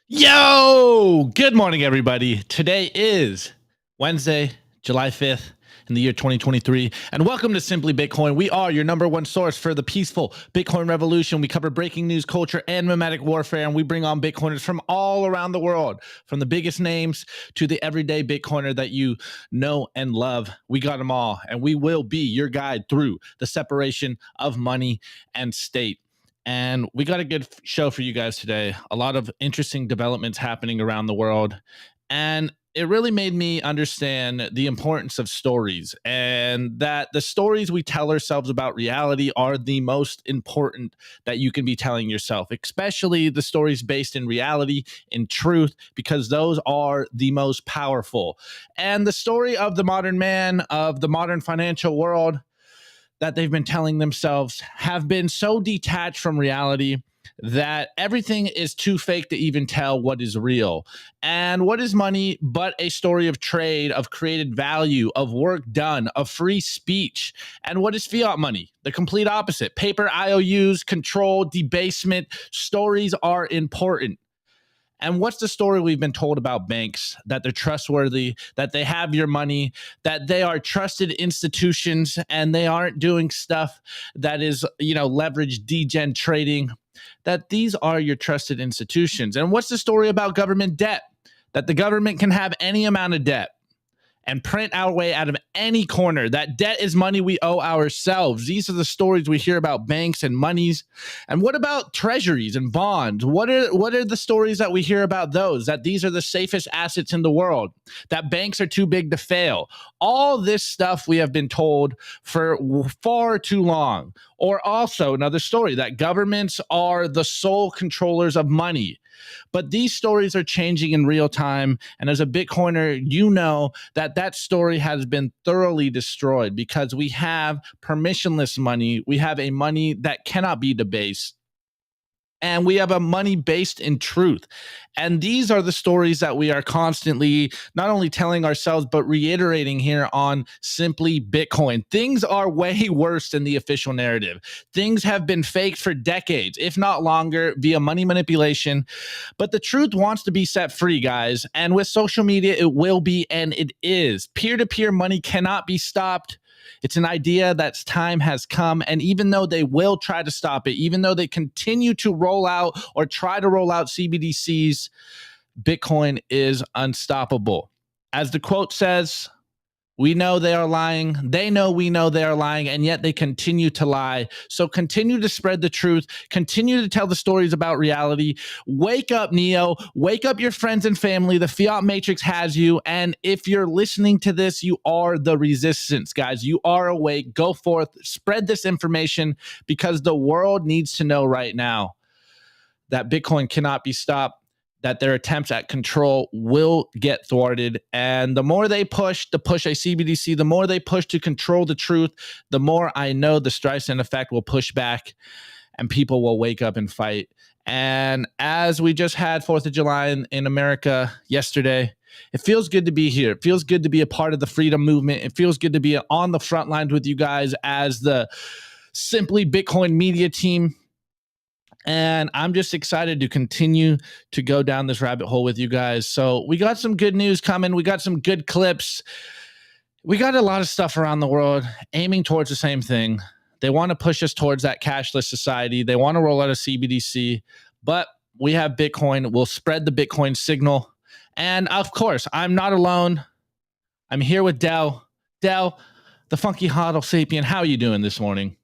Yo, good morning, everybody. Today is Wednesday, July 5th in the year 2023. And welcome to Simply Bitcoin. We are your number one source for the peaceful Bitcoin revolution. We cover breaking news, culture, and mimetic warfare. And we bring on Bitcoiners from all around the world, from the biggest names to the everyday Bitcoiner that you know and love. We got them all. And we will be your guide through the separation of money and state. And we got a good show for you guys today. A lot of interesting developments happening around the world. And it really made me understand the importance of stories and that the stories we tell ourselves about reality are the most important that you can be telling yourself, especially the stories based in reality, in truth, because those are the most powerful. And the story of the modern man, of the modern financial world, that they've been telling themselves have been so detached from reality that everything is too fake to even tell what is real. And what is money but a story of trade, of created value, of work done, of free speech? And what is fiat money? The complete opposite. Paper IOUs, control, debasement. Stories are important. And what's the story we've been told about banks? That they're trustworthy, that they have your money, that they are trusted institutions, and they aren't doing stuff that is, leverage degen trading, that these are your trusted institutions. And what's the story about government debt? That the government can have any amount of debt and print our way out of any corner. That debt is money we owe ourselves. These are the stories we hear about banks and monies. And what about treasuries and bonds? What are the stories that we hear about those? That these are the safest assets in the world, that banks are too big to fail. All this stuff we have been told for far too long. Or also another story that governments are the sole controllers of money. But these stories are changing in real time. And as a Bitcoiner, you know that that story has been thoroughly destroyed because we have permissionless money. We have a money that cannot be debased. And we have a money based in truth. And these are the stories that we are constantly not only telling ourselves, but reiterating here on Simply Bitcoin. Things are way worse than the official narrative. Things have been faked for decades, if not longer, via money manipulation. But the truth wants to be set free, guys. And with social media, it will be, and it is. Peer-to-peer money cannot be stopped. It's an idea that's time has come. And even though they will try to stop it, even though they continue to roll out or try to roll out CBDCs, Bitcoin is unstoppable. As the quote says, we know they are lying. They know we know they are lying, and yet they continue to lie. So continue to spread the truth. Continue to tell the stories about reality. Wake up, Neo. Wake up your friends and family. The fiat matrix has you. And if you're listening to this, you are the resistance, guys. You are awake. Go forth. Spread this information because the world needs to know right now that Bitcoin cannot be stopped, that their attempts at control will get thwarted. And the more they push to push a CBDC, the more they push to control the truth, the more I know the Streisand effect will push back and people will wake up and fight. And as we just had 4th of July in America yesterday, it feels good to be here. It feels good to be a part of the freedom movement. It feels good to be on the front lines with you guys as the Simply Bitcoin media team. And I'm just excited to continue to go down this rabbit hole with you guys. So we got some good news coming. We got some good clips. We got a lot of stuff around the world aiming towards the same thing. They want to push us towards that cashless society. They want to roll out a CBDC, but we have Bitcoin. We'll spread the Bitcoin signal. And of course, I'm not alone. I'm here with Dell. Dell, the funky hodl sapien. How are you doing this morning?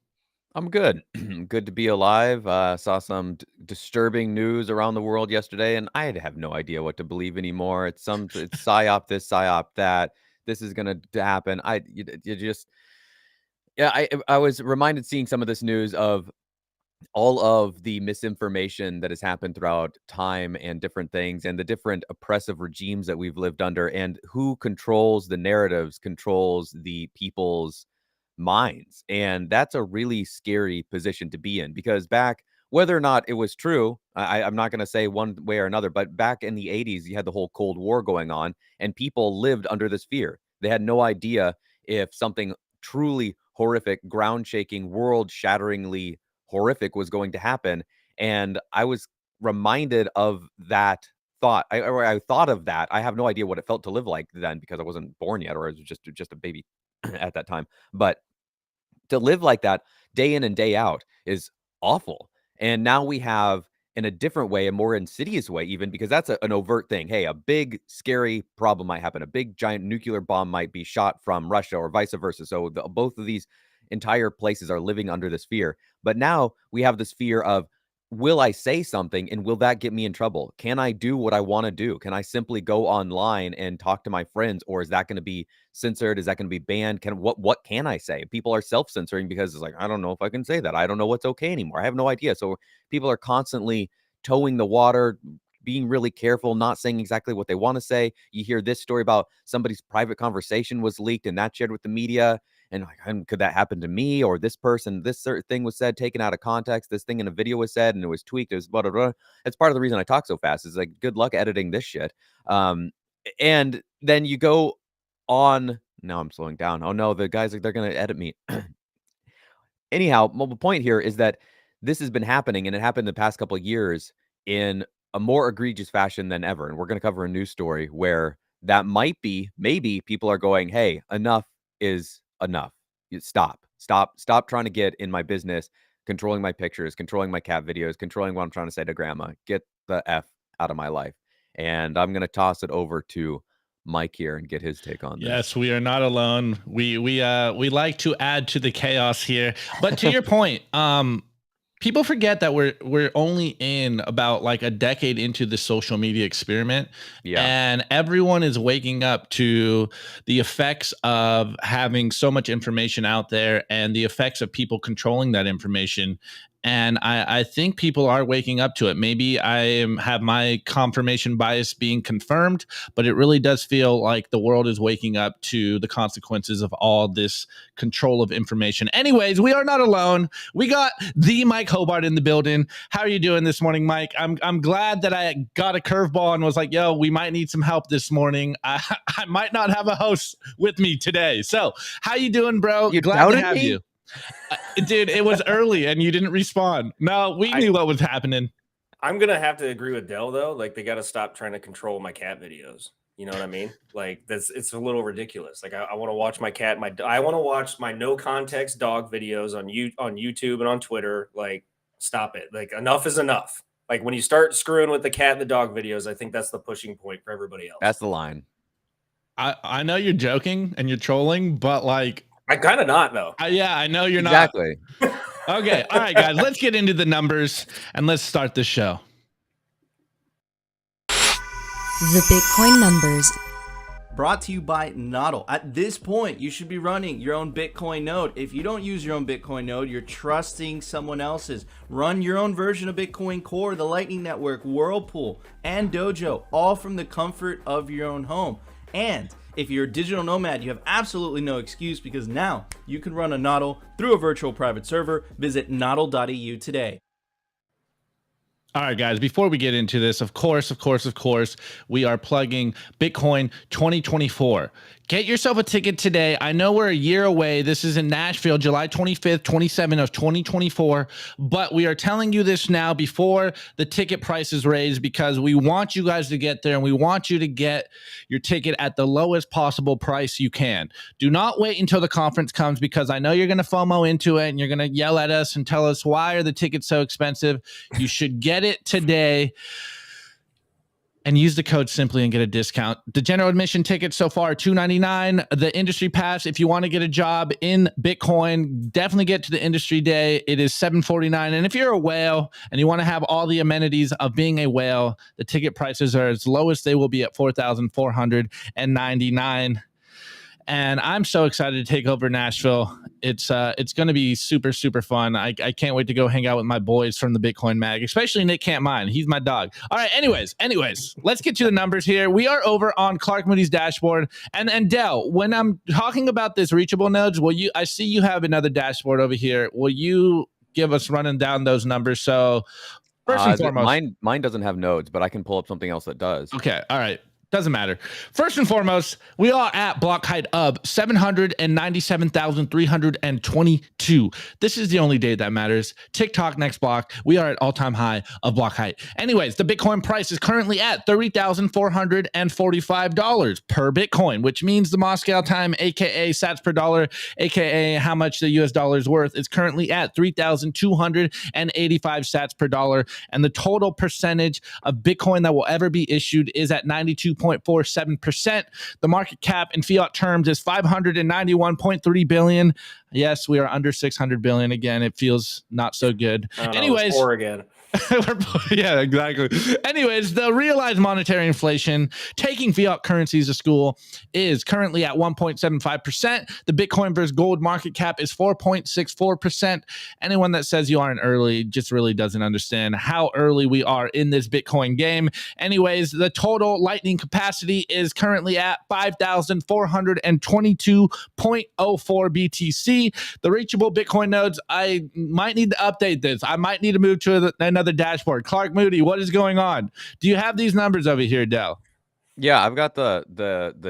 I'm good. Good to be alive. Saw some disturbing news around the world yesterday, and I have no idea what to believe anymore. It's psyop this, psyop that. This is gonna happen. You just, yeah. I was reminded seeing some of this news of all of the misinformation that has happened throughout time and different things, and the different oppressive regimes that we've lived under, and who controls the narratives, controls the people's minds. And that's a really scary position to be in because back, whether or not it was true, I'm not going to say one way or another, but back in the 80s, you had the whole Cold War going on and people lived under this fear. They had no idea if something truly horrific, ground shaking, world shatteringly horrific was going to happen. And I was reminded of that thought I thought of that. I have no idea what it felt to live like then because I wasn't born yet, or I was just a baby at that time. But to live like that day in and day out is awful. And now we have, in a different way, a more insidious way, even because that's an overt thing. Hey, a big, scary problem might happen. A big, giant nuclear bomb might be shot from Russia or vice versa. So both of these entire places are living under this fear. But now we have this fear of, will I say something and will that get me in trouble? Can I do what I want to do? Can I simply go online and talk to my friends, or is that going to be censored? Is that going to be banned? What can I say? People are self-censoring because it's like, I don't know if I can say that. I don't know what's okay anymore. I have no idea. So people are constantly towing the water, being really careful, not saying exactly what they want to say. You hear this story about somebody's private conversation was leaked and that shared with the media. And like, could that happen to me? Or this person, this certain thing was said, taken out of context. This thing in a video was said and it was tweaked. It was blah, blah, blah. That's part of the reason I talk so fast. Is like, good luck editing this shit. And then you go on. Now I'm slowing down. Oh no, the guys, they're going to edit me. Anyhow, the point here is that this has been happening, and it happened in the past couple of years in a more egregious fashion than ever. And we're going to cover a news story where that might be, maybe people are going, hey, enough is enough. Stop trying to get in my business, controlling my pictures, controlling my cat videos, controlling what I'm trying to say to grandma. Get the F out of my life. And I'm going to toss it over to Mike here and get his take on this. Yes, we are not alone. We like to add to the chaos here. But to your point, people forget that we're only in about like a decade into the social media experiment. Yeah. And everyone is waking up to the effects of having so much information out there and the effects of people controlling that information. And I think people are waking up to it. Maybe I have my confirmation bias being confirmed, but it really does feel like the world is waking up to the consequences of all this control of information. Anyways, we are not alone. We got the Mike Hobart in the building. How are you doing this morning, Mike? I'm glad that I got a curveball and was like, yo, we might need some help this morning. I might not have a host with me today. So how you doing, bro? You glad to doubted have me? you. Dude, it was early and you didn't respond. No, we knew what was happening. I'm gonna have to agree with Dell though. Like they got to stop trying to control my cat videos. You know what I mean? Like it's a little ridiculous. Like I want to watch my cat. I want to watch my no context dog videos on YouTube and on Twitter. Like stop it. Like enough is enough. Like when you start screwing with the cat and the dog videos, I think that's the pushing point for everybody else. That's the line. I know you're joking and you're trolling, but like I kind of not though. Yeah, I know you're exactly. not. Okay, all right, guys, let's get into the numbers and let's start the show. The Bitcoin numbers. Brought to you by NODL. At this point, you should be running your own Bitcoin node. If you don't use your own Bitcoin node, you're trusting someone else's. Run your own version of Bitcoin Core, the Lightning Network, Whirlpool, and Dojo, all from the comfort of your own home. And if you're a digital nomad, you have absolutely no excuse because now you can run a NODL through a virtual private server. Visit nodl.eu today. All right, guys, before we get into this, of course, we are plugging Bitcoin 2024. Get yourself a ticket today. I know we're a year away. This is in Nashville, July 25th, 27th of 2024. But we are telling you this now before the ticket price is raised because we want you guys to get there and we want you to get your ticket at the lowest possible price you can. Do not wait until the conference comes because I know you're going to FOMO into it and you're going to yell at us and tell us why are the tickets so expensive. You should get it today. And use the code simply and get a discount. The general admission tickets so far are $299. The industry pass, if you want to get a job in Bitcoin, definitely get to the industry day. It is $749. And if you're a whale and you want to have all the amenities of being a whale, the ticket prices are as low as they will be at $4,499. And I'm so excited to take over Nashville. It's going to be super, super fun. I can't wait to go hang out with my boys from the Bitcoin Mag, especially Nick Can't Mind. He's my dog. All right, anyways, let's get to the numbers here. We are over on Clark Moody's dashboard. And Dell, when I'm talking about this reachable nodes, I see you have another dashboard over here. Will you give us running down those numbers? So first and foremost. Mine doesn't have nodes, but I can pull up something else that does. Okay, all right. Doesn't matter. First and foremost, we are at block height of 797,322. This is the only date that matters. TikTok next block. We are at all-time high of block height. Anyways, the Bitcoin price is currently at $30,445 per Bitcoin, which means the Moscow time, aka sats per dollar, aka how much the US dollar is worth, is currently at 3,285 sats per dollar. And the total percentage of Bitcoin that will ever be issued is at 92.47%. The market cap in fiat terms is 591.3 billion. Yes, we are under 600 billion again. It feels not so good. Anyways, or again. Yeah, exactly. Anyways, the realized monetary inflation, taking fiat currencies to school, is currently at 1.75%. The Bitcoin versus gold market cap is 4.64%. Anyone that says you aren't early just really doesn't understand how early we are in this Bitcoin game. Anyways, the total Lightning capacity is currently at 5,422.04 BTC. The reachable Bitcoin nodes, I might need to update this. I might need to move to another dashboard. Clark Moody, what is going on? Do you have these numbers over here, Dell? Yeah, I've got the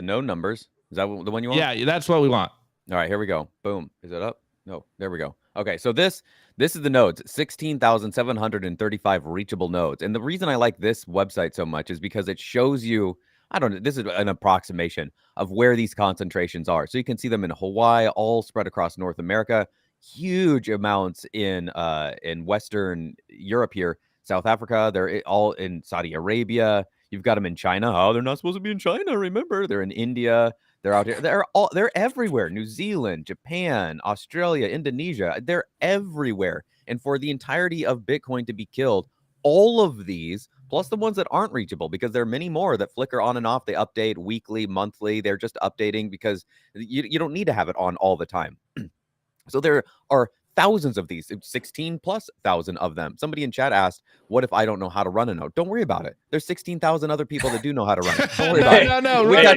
node numbers. Is that the one you want? Yeah, that's what we want. All right, here we go. Boom. Is it up? No, there we go. Okay, so this is the nodes, 16,735 reachable nodes. And the reason I like this website so much is because it shows you, I don't know, this is an approximation of where these concentrations are. So you can see them in Hawaii, all spread across North America, huge amounts in Western Europe here, South Africa. They're all in Saudi Arabia. You've got them in China. Oh, they're not supposed to be in China. Remember, they're in India. They're out here. They're everywhere. New Zealand, Japan, Australia, Indonesia. They're everywhere. And for the entirety of Bitcoin to be killed, all of these, plus the ones that aren't reachable, because there are many more that flicker on and off. They update weekly, monthly. They're just updating because you don't need to have it on all the time. So there are thousands of these, 16,000+ of them. Somebody in chat asked, what if I don't know how to run a node? Don't worry about it. There's 16,000 other people that do know how to run it. Don't worry about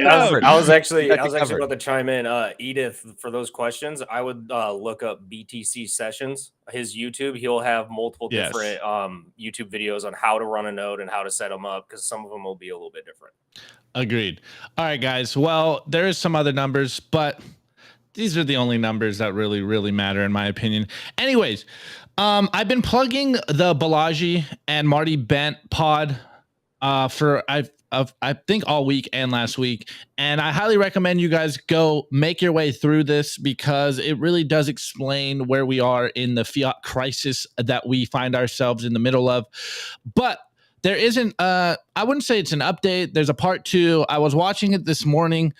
it. I was actually about to chime in. Edith, for those questions, I would look up BTC Sessions, his YouTube. He'll have multiple different YouTube videos on how to run a node and how to set them up, because some of them will be a little bit different. Agreed. All right, guys. Well, there is some other numbers, but these are the only numbers that really matter, in my opinion. Anyways, I've been plugging the Balaji and Marty Bent pod for I think all week and last week, and I highly recommend you guys go make your way through this, because it really does explain where we are in the fiat crisis that we find ourselves in the middle of. But there isn't I wouldn't say it's an update. There's a part 2. I was watching it this morning,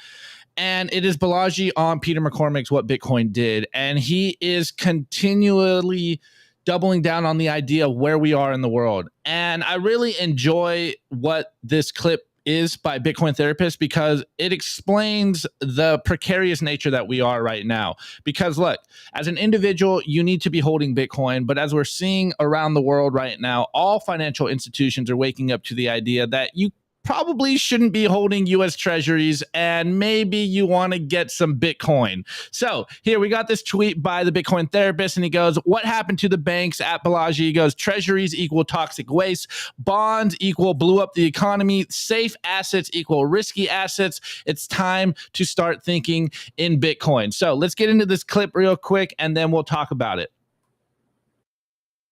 and it is Balaji on Peter McCormick's What Bitcoin Did. And he is continually doubling down on the idea of where we are in the world. And I really enjoy what this clip is by Bitcoin Therapist, because it explains the precarious nature that we are right now. Because look, as an individual, you need to be holding Bitcoin. But as we're seeing around the world right now, all financial institutions are waking up to the idea that you probably shouldn't be holding US treasuries, and maybe you want to get some Bitcoin. So here we got this tweet by the Bitcoin Therapist, and he goes, what happened to the banks at Balaji? He goes, treasuries equal toxic waste, bonds equal blew up the economy, safe assets equal risky assets. It's time to start thinking in Bitcoin. So let's get into this clip real quick, and then we'll talk about it.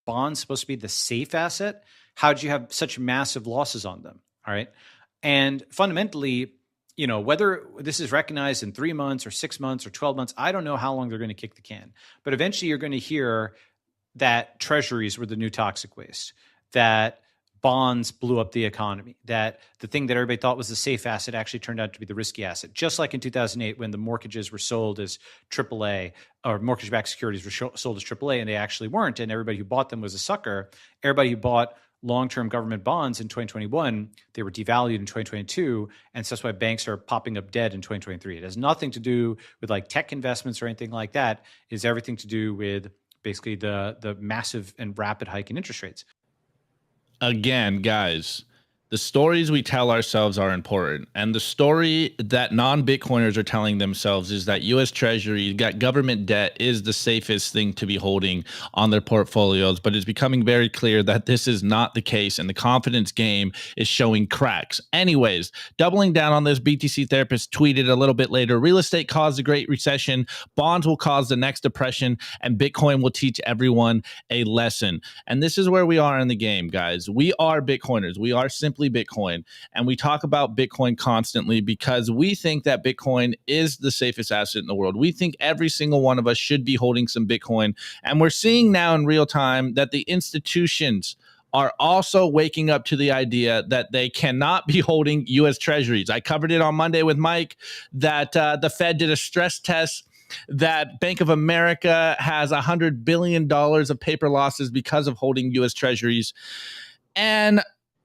Bonds supposed to be the safe asset? How'd you have such massive losses on them? All right. And fundamentally, you know, whether this is recognized in 3 months or 6 months or 12 months, I don't know how long they're going to kick the can. But eventually you're going to hear that treasuries were the new toxic waste, that bonds blew up the economy, that the thing that everybody thought was the safe asset actually turned out to be the risky asset. Just like in 2008, when the mortgages were sold as AAA, or mortgage-backed securities were sold as AAA, and they actually weren't. And everybody who bought them was a sucker. Everybody who bought long-term government bonds in 2021, they were devalued in 2022. And so that's why banks are popping up dead in 2023. It has nothing to do with like tech investments or anything like that. It has everything to do with basically the massive and rapid hike in interest rates. Again, guys, the stories we tell ourselves are important. And the story that non-Bitcoiners are telling themselves is that US Treasury, government debt is the safest thing to be holding on their portfolios. But it's becoming very clear that this is not the case, and the confidence game is showing cracks. Anyways, doubling down on this, BTC Therapist tweeted a little bit later, real estate caused the Great Recession, bonds will cause the next depression, and Bitcoin will teach everyone a lesson. And this is where we are in the game, guys. We are Bitcoiners. We are simply Bitcoin. And we talk about Bitcoin constantly because we think that Bitcoin is the safest asset in the world. We think every single one of us should be holding some Bitcoin. And we're seeing now in real time that the institutions are also waking up to the idea that they cannot be holding US Treasuries. I covered it on Monday with Mike that the Fed did a stress test that Bank of America has $100 billion of paper losses because of holding US Treasuries. And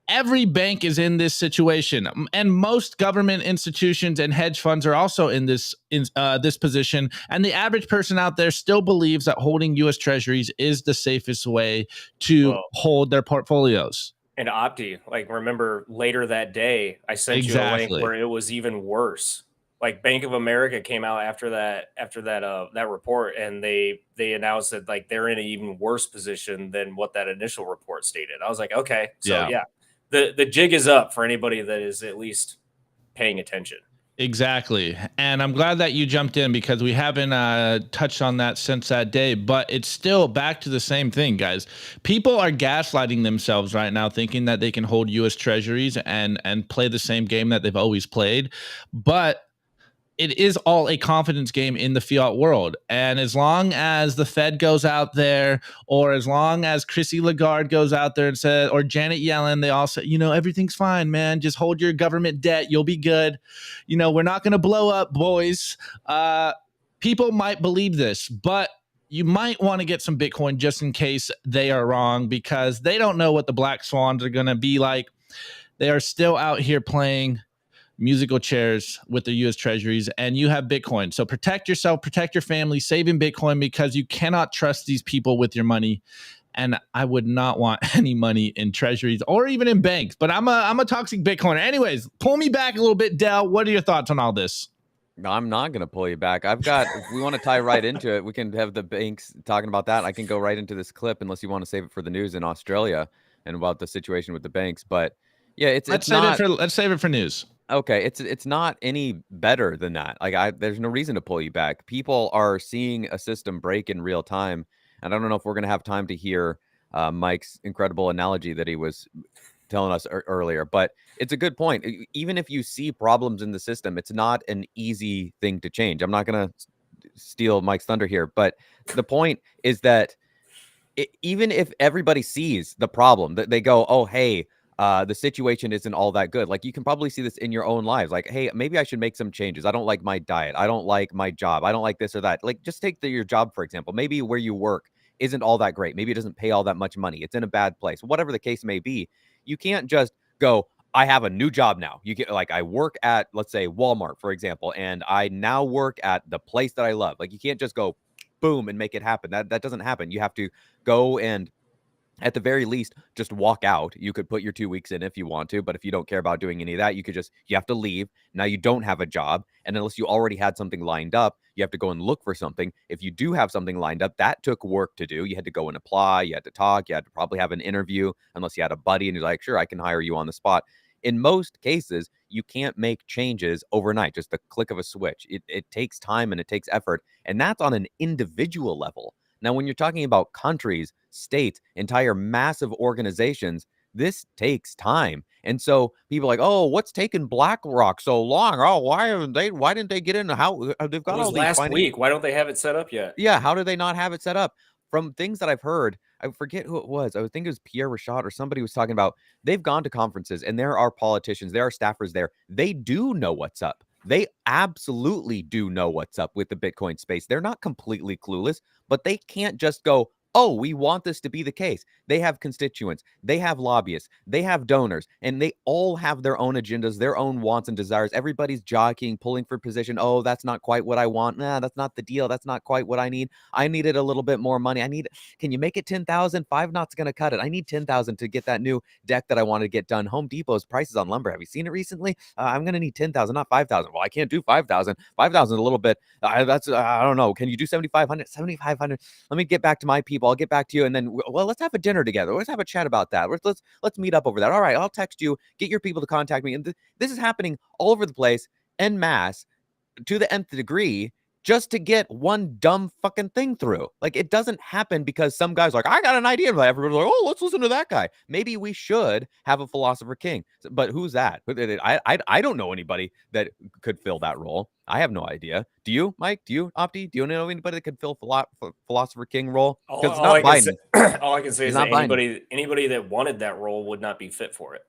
every bank is in this situation, and most government institutions and hedge funds are also in this position. And the average person out there still believes that holding U.S. Treasuries is the safest way to hold their portfolios. And Opti, like, remember later that day, I sent you a link where it was even worse. Like, Bank of America came out after that report, and they announced that, like, they're in an even worse position than what that initial report stated. I was like, okay, so yeah. The jig is up for anybody that is at least paying attention. Exactly. And I'm glad that you jumped in because we haven't touched on that since that day, but it's still back to the same thing, guys. People are gaslighting themselves right now thinking that they can hold US Treasuries and play the same game that they've always played. But it is all a confidence game in the fiat world. And as long as the Fed goes out there, or as long as Chrissy Lagarde goes out there and says, or Janet Yellen, they all say, you know, everything's fine, man. Just hold your government debt. You'll be good. You know, we're not going to blow up, boys. People might believe this, but you might want to get some Bitcoin just in case they are wrong, because they don't know what the black swans are going to be like. They are still out here playing musical chairs with the US Treasuries, and you have Bitcoin. So protect yourself, protect your family, save in Bitcoin, because you cannot trust these people with your money. And I would not want any money in treasuries or even in banks, but I'm a toxic Bitcoiner. Anyways, pull me back a little bit, Del. What are your thoughts on all this? No, I'm not going to pull you back. I've got, if we want to tie right into it, we can have the banks talking about that. I can go right into this clip unless you want to save it for the news in Australia and about the situation with the banks. But yeah, let's save it for news. Okay, it's not any better than that. Like, there's no reason to pull you back. People are seeing a system break in real time, and I don't know if we're going to have time to hear Mike's incredible analogy that he was telling us earlier, but it's a good point. Even if you see problems in the system, it's not an easy thing to change. I'm not going to steal Mike's thunder here, but the point is that even if everybody sees the problem, that they go, oh, hey, the situation isn't all that good. Like, you can probably see this in your own lives. Like, hey, maybe I should make some changes. I don't like my diet. I don't like my job. I don't like this or that. Like, just take your job, for example. Maybe where you work isn't all that great. Maybe it doesn't pay all that much money. It's in a bad place. Whatever the case may be, you can't just go, I have a new job now. You get, like, I work at, let's say, Walmart, for example, and I now work at the place that I love. Like, you can't just go boom and make it happen. That doesn't happen. You have to go and, at the very least, just walk out. You could put your 2 weeks in if you want to, but if you don't care about doing any of that, you have to leave. Now you don't have a job. And unless you already had something lined up, you have to go and look for something. If you do have something lined up, that took work to do. You had to go and apply. You had to talk. You had to probably have an interview, unless you had a buddy and you're like, sure, I can hire you on the spot. In most cases, you can't make changes overnight, just the click of a switch. It takes time and it takes effort. And that's on an individual level. Now, when you're talking about countries, states, entire massive organizations, this takes time. And so people are like, oh, what's taking BlackRock so long? Oh, why didn't they get in? How they've got all these last week? Why don't they have it set up yet? Yeah, how do they not have it set up? From things that I've heard, I forget who it was. I think it was Pierre Rashad or somebody was talking about, they've gone to conferences and there are politicians, there are staffers there. They do know what's up. They absolutely do know what's up with the Bitcoin space. They're not completely clueless, but they can't just go, oh, we want this to be the case. They have constituents, they have lobbyists, they have donors, and they all have their own agendas, their own wants and desires. Everybody's jockeying, pulling for position. Oh, that's not quite what I want. Nah, that's not the deal. That's not quite what I need. I needed a little bit more money. Can you make it 10,000? 5 knots going to cut it. I need 10,000 to get that new deck that I want to get done. Home Depot's prices on lumber. Have you seen it recently? I'm going to need 10,000, not 5,000. Well, I can't do 5,000. 5,000 is a little bit. I don't know. Can you do 7,500? 7,500. Let me get back to my people. I'll get back to you. And then, well, let's have a dinner together. Let's have a chat about that. Let's meet up over that. All right. I'll text you, get your people to contact me. And this is happening all over the place en masse to the nth degree, just to get one dumb fucking thing through. Like, it doesn't happen because some guy's like, I got an idea. Everybody's like, oh, let's listen to that guy. Maybe we should have a philosopher king. But who's that? I don't know anybody that could fill that role. I have no idea. Do you, Mike? Do you, Opti? Do you know anybody that could fill philosopher king role? Because it's not Biden. All I can say is that anybody that wanted that role would not be fit for it.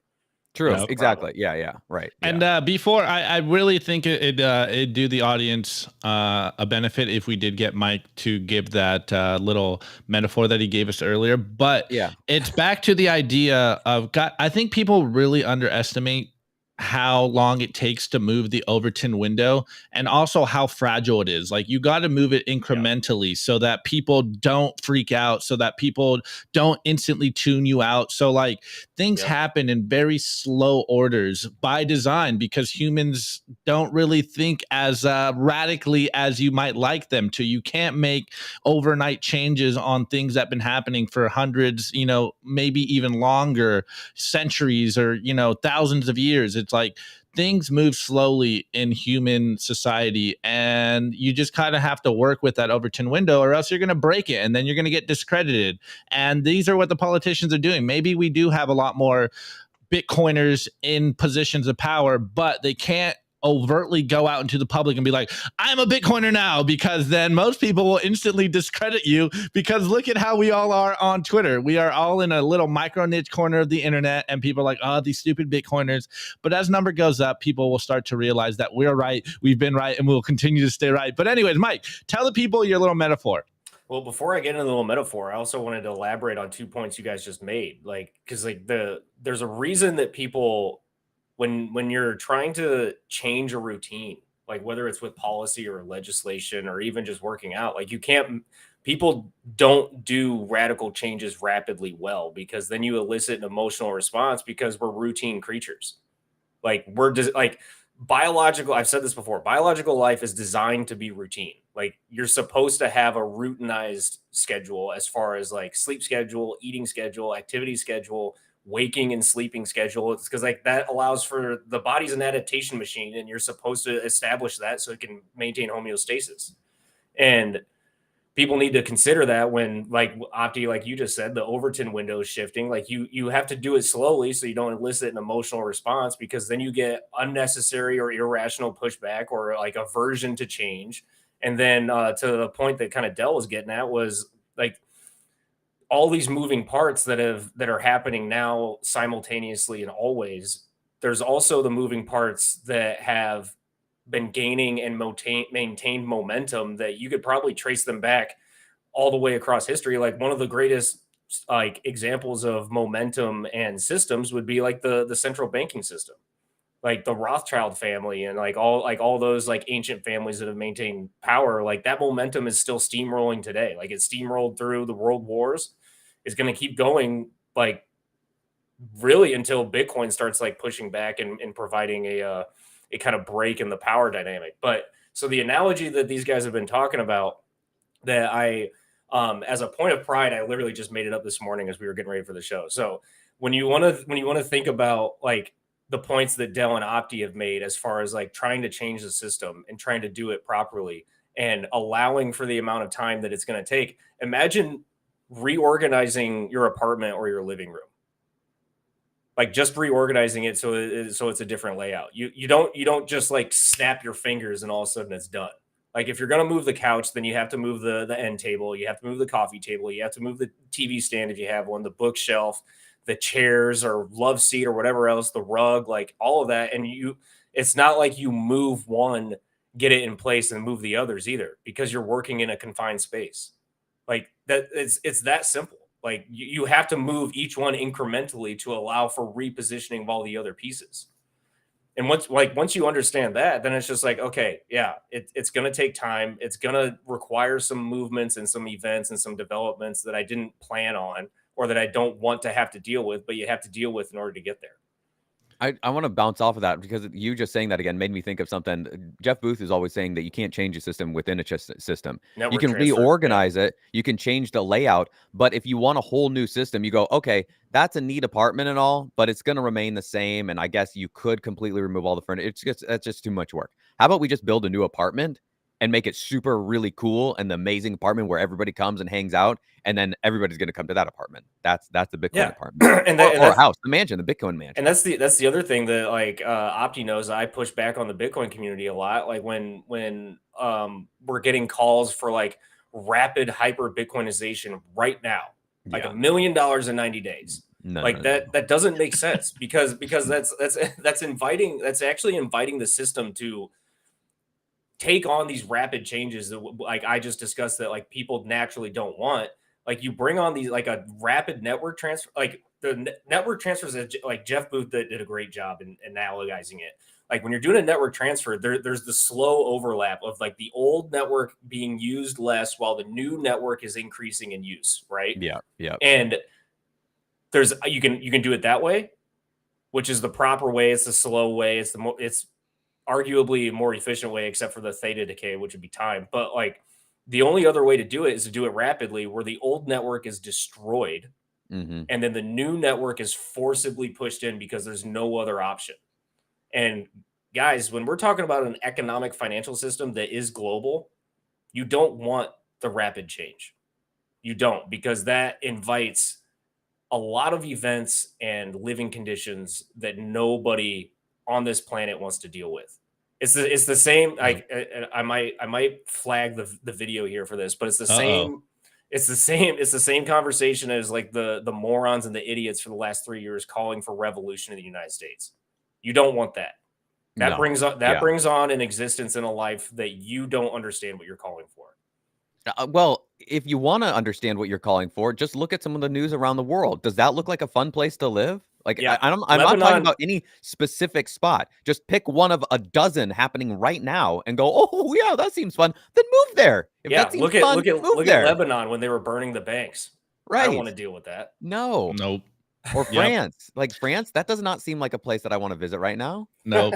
True. That's exactly. Yeah. Right. And before, I really think it'd do the audience a benefit if we did get Mike to give that little metaphor that he gave us earlier. But it's back to the idea of I think people really underestimate how long it takes to move the Overton window, and also how fragile it is. Like, you got to move it incrementally so that people don't freak out, so that people don't instantly tune you out. So like, things happen in very slow orders by design, because humans don't really think as radically as you might like them to. You can't make overnight changes on things that have been happening for hundreds, maybe even longer, centuries, or, thousands of years. It's like, things move slowly in human society, and you just kind of have to work with that Overton window, or else you're going to break it, and then you're going to get discredited. And these are what the politicians are doing. Maybe we do have a lot more Bitcoiners in positions of power, but they can't overtly go out into the public and be like, I'm a Bitcoiner now, because then most people will instantly discredit you, because look at how we all are on Twitter. We are all in a little micro niche corner of the internet, and people are like, oh, these stupid Bitcoiners. But as number goes up, people will start to realize that we're right, we've been right, and we'll continue to stay right. But anyways, Mike, tell the people your little metaphor. Well, before I get into the little metaphor, I also wanted to elaborate on 2 points you guys just made. Because there's a reason that people, when you're trying to change a routine, like whether it's with policy or legislation or even just working out, like people don't do radical changes rapidly well, because then you elicit an emotional response, because we're routine creatures. Like, biological, I've said this before, biological life is designed to be routine. Like, you're supposed to have a routinized schedule as far as like sleep schedule, eating schedule, activity schedule, waking and sleeping schedule. It's because like that allows for the body's an adaptation machine, and you're supposed to establish that so it can maintain homeostasis. And people need to consider that when, like Opti, like you just said, the Overton window is shifting. Like, you have to do it slowly so you don't elicit an emotional response, because then you get unnecessary or irrational pushback or like aversion to change. And then to the point that kind of Dell was getting at was like, all these moving parts that are happening now simultaneously and always. There's also the moving parts that have been gaining and maintained momentum that you could probably trace them back all the way across history. Like, one of the greatest like examples of momentum and systems would be like the central banking system, like the Rothschild family, and like all those like ancient families that have maintained power. Like, that momentum is still steamrolling today. Like, it steamrolled through the world wars. It's going to keep going, like, really until Bitcoin starts like pushing back and providing a kind of break in the power dynamic. But so the analogy that these guys have been talking about, that I, as a point of pride, I literally just made it up this morning as we were getting ready for the show. So when you want to think about like the points that Dell and Opti have made as far as like trying to change the system and trying to do it properly and allowing for the amount of time that it's going to take, imagine reorganizing your apartment or your living room. Like, just reorganizing it so it's a different layout. You don't just like snap your fingers and all of a sudden it's done. Like, if you're going to move the couch, then you have to move the end table, you have to move the coffee table, you have to move the TV stand if you have one, the bookshelf, the chairs or love seat or whatever else, the rug, like all of that. And it's not like you move one, get it in place and move the others either, because you're working in a confined space. Like, that it's that simple. Like you have to move each one incrementally to allow for repositioning of all the other pieces. And once you understand that, then it's just like, okay, yeah, it's going to take time. It's going to require some movements and some events and some developments that I didn't plan on or that I don't want to have to deal with, but you have to deal with in order to get there. I want to bounce off of that because you just saying that again made me think of something. Jeff Booth is always saying that you can't change a system within a system. Network you can transfer, reorganize it. You can change the layout. But if you want a whole new system, you go, okay, that's a neat apartment and all, but it's going to remain the same. And I guess you could completely remove all the furniture. That's just too much work. How about we just build a new apartment and make it super really cool and the amazing apartment where everybody comes and hangs out, and then everybody's going to come to that apartment. That's the Bitcoin apartment, or a house, the mansion, the Bitcoin mansion. And that's the other thing that like Opti knows. I push back on the Bitcoin community a lot. Like when we're getting calls for like rapid hyper Bitcoinization right now, like $1 million in 90 days. That doesn't make sense because that's actually inviting the system to take on these rapid changes that like I just discussed that like people naturally don't want. Like you bring on these like a rapid network transfer, like the network transfers that like Jeff Booth did a great job in analogizing it. Like when you're doing a network transfer, there's the slow overlap of like the old network being used less while the new network is increasing in use, right? Yeah. And there's you can do it that way, which is the proper way. It's the slow way. It's arguably a more efficient way, except for the theta decay, which would be time. But like the only other way to do it is to do it rapidly, where the old network is destroyed, and then the new network is forcibly pushed in because there's no other option. And guys, when we're talking about an economic financial system that is global, you don't want the rapid change. You don't, because that invites a lot of events and living conditions that nobody on this planet wants to deal with. It's the same. Like I might flag the video here for this, but it's the same. It's the same conversation as like the morons and the idiots for the last 3 years calling for revolution in the United States. You don't want that. That brings on an existence in a life that you don't understand what you're calling for. Well, if you want to understand what you're calling for, just look at some of the news around the world. Does that look like a fun place to live? Like, yeah, I'm not talking about any specific spot. Just pick one of a dozen happening right now and go, oh, yeah, that seems fun. Then move there. If that seems fun, look at Lebanon when they were burning the banks. Right. I don't want to deal with that. No. Nope. Or France. Like France, that does not seem like a place that I want to visit right now. Nope.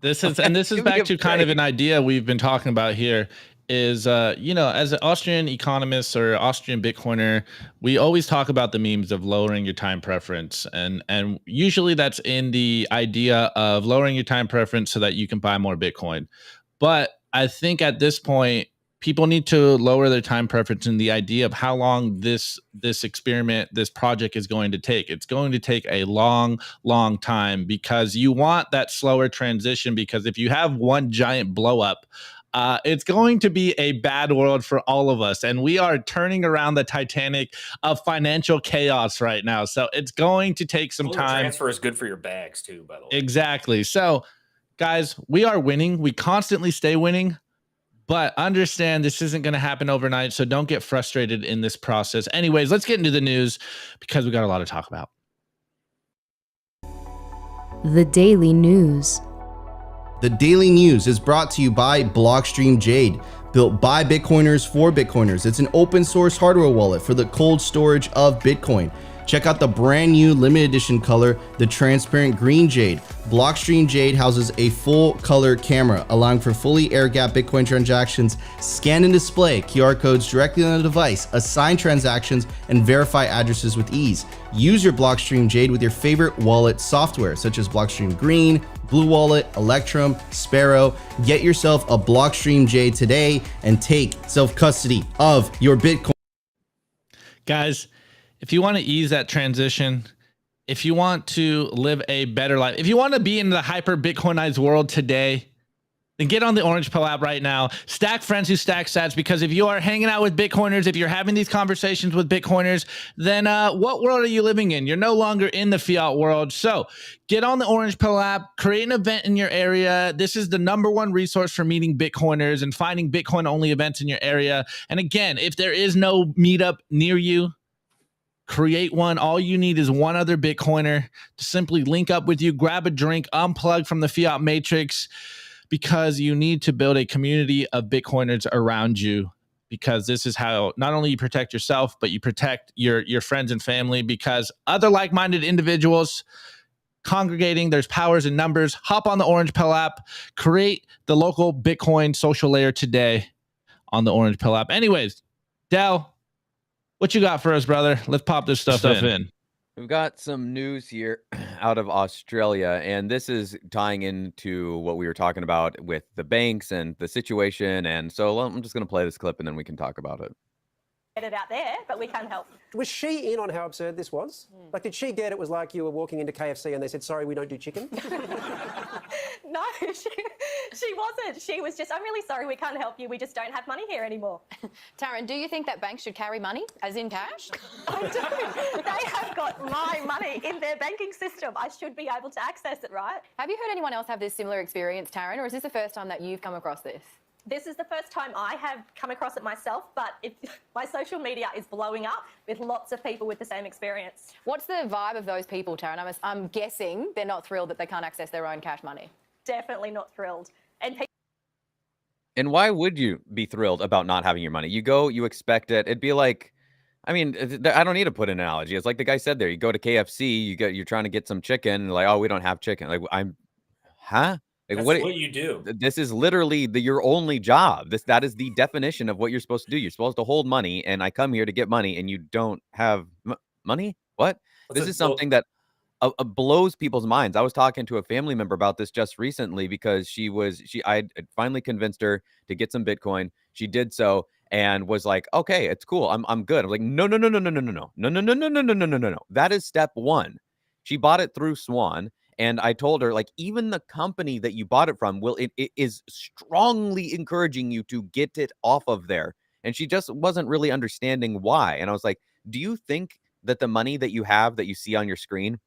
This is back to kind of an idea we've been talking about here. Is as an Austrian economist or Austrian Bitcoiner, we always talk about the memes of lowering your time preference, and usually that's in the idea of lowering your time preference so that you can buy more Bitcoin. But I think at this point, people need to lower their time preference in the idea of how long this experiment, this project is going to take. It's going to take a long time, because you want that slower transition, because if you have one giant blow up, it's going to be a bad world for all of us. And we are turning around the Titanic of financial chaos right now. So it's going to take some time. Transfer is good for your bags too, by the way. Exactly. So guys, we are winning. We constantly stay winning, but understand this isn't going to happen overnight. So don't get frustrated in this process. Anyways, let's get into the news because we got a lot to talk about. The Daily News. The Daily News is brought to you by Blockstream Jade, built by Bitcoiners for Bitcoiners. It's an open source hardware wallet for the cold storage of Bitcoin. Check out the brand new limited edition color, the transparent green Jade. Blockstream Jade houses a full color camera, allowing for fully air-gapped Bitcoin transactions, scan and display QR codes directly on the device, assign transactions, and verify addresses with ease. Use your Blockstream Jade with your favorite wallet software, such as Blockstream Green, Blue Wallet, Electrum, Sparrow. Get yourself a Blockstream Jade today and take self-custody of your Bitcoin. Guys, if you want to ease that transition, if you want to live a better life, if you want to be in the hyper Bitcoinized world today, then get on the Orange Pill app right now. Stack friends who stack sats, because if you are hanging out with Bitcoiners, if you're having these conversations with Bitcoiners, then what world are you living in? You're no longer in the fiat world. So get on the Orange Pill app, create an event in your area. This is the #1 resource for meeting Bitcoiners and finding Bitcoin-only events in your area. And again, if there is no meetup near you, create one. All you need is one other Bitcoiner to simply link up with you, grab a drink, unplug from the fiat matrix, because you need to build a community of Bitcoiners around you, because this is how not only you protect yourself, but you protect your friends and family, because other like-minded individuals congregating, there's powers in numbers. Hop on the Orange Pill app, create the local Bitcoin social layer today on the Orange Pill app. Anyways, Dell, what you got for us, brother? Let's pop this stuff in. We've got some news here out of Australia, and this is tying into what we were talking about with the banks and the situation. And so I'm just going to play this clip and then we can talk about it. Get it out there, but we can't help. Was she in on how absurd this was? Like, did she get it was like you were walking into KFC and they said, sorry, we don't do chicken? No, she wasn't. She was just, I'm really sorry, we can't help you. We just don't have money here anymore. Taryn, do you think that banks should carry money, as in cash? I do. They have got my money in their banking system. I should be able to access it, right? Have you heard anyone else have this similar experience, Taryn, or is this the first time that you've come across this? This is the first time I have come across it myself, but my social media is blowing up with lots of people with the same experience. What's the vibe of those people, Taryn? I'm guessing they're not thrilled that they can't access their own cash money. Definitely not thrilled. And why would you be thrilled about not having your money? You go, you expect it. It'd be like, I mean, I don't need to put an analogy. It's like the guy said there. You go to KFC, you're trying to get some chicken, and like, oh, we don't have chicken. Like, huh? Like, That's what you do. This is literally your only job. That is the definition of what you're supposed to do. You're supposed to hold money, and I come here to get money, and you don't have money? What? This is something that blows people's minds. I was talking to a family member about this just recently, because I finally convinced her to get some Bitcoin. She did so and was like, okay, it's cool. I'm good. I'm like, no. That is step one. She bought it through Swan. And I told her, like, even the company that you bought it from it is strongly encouraging you to get it off of there. And she just wasn't really understanding why. And I was like, do you think that the money that you have that you see on your screen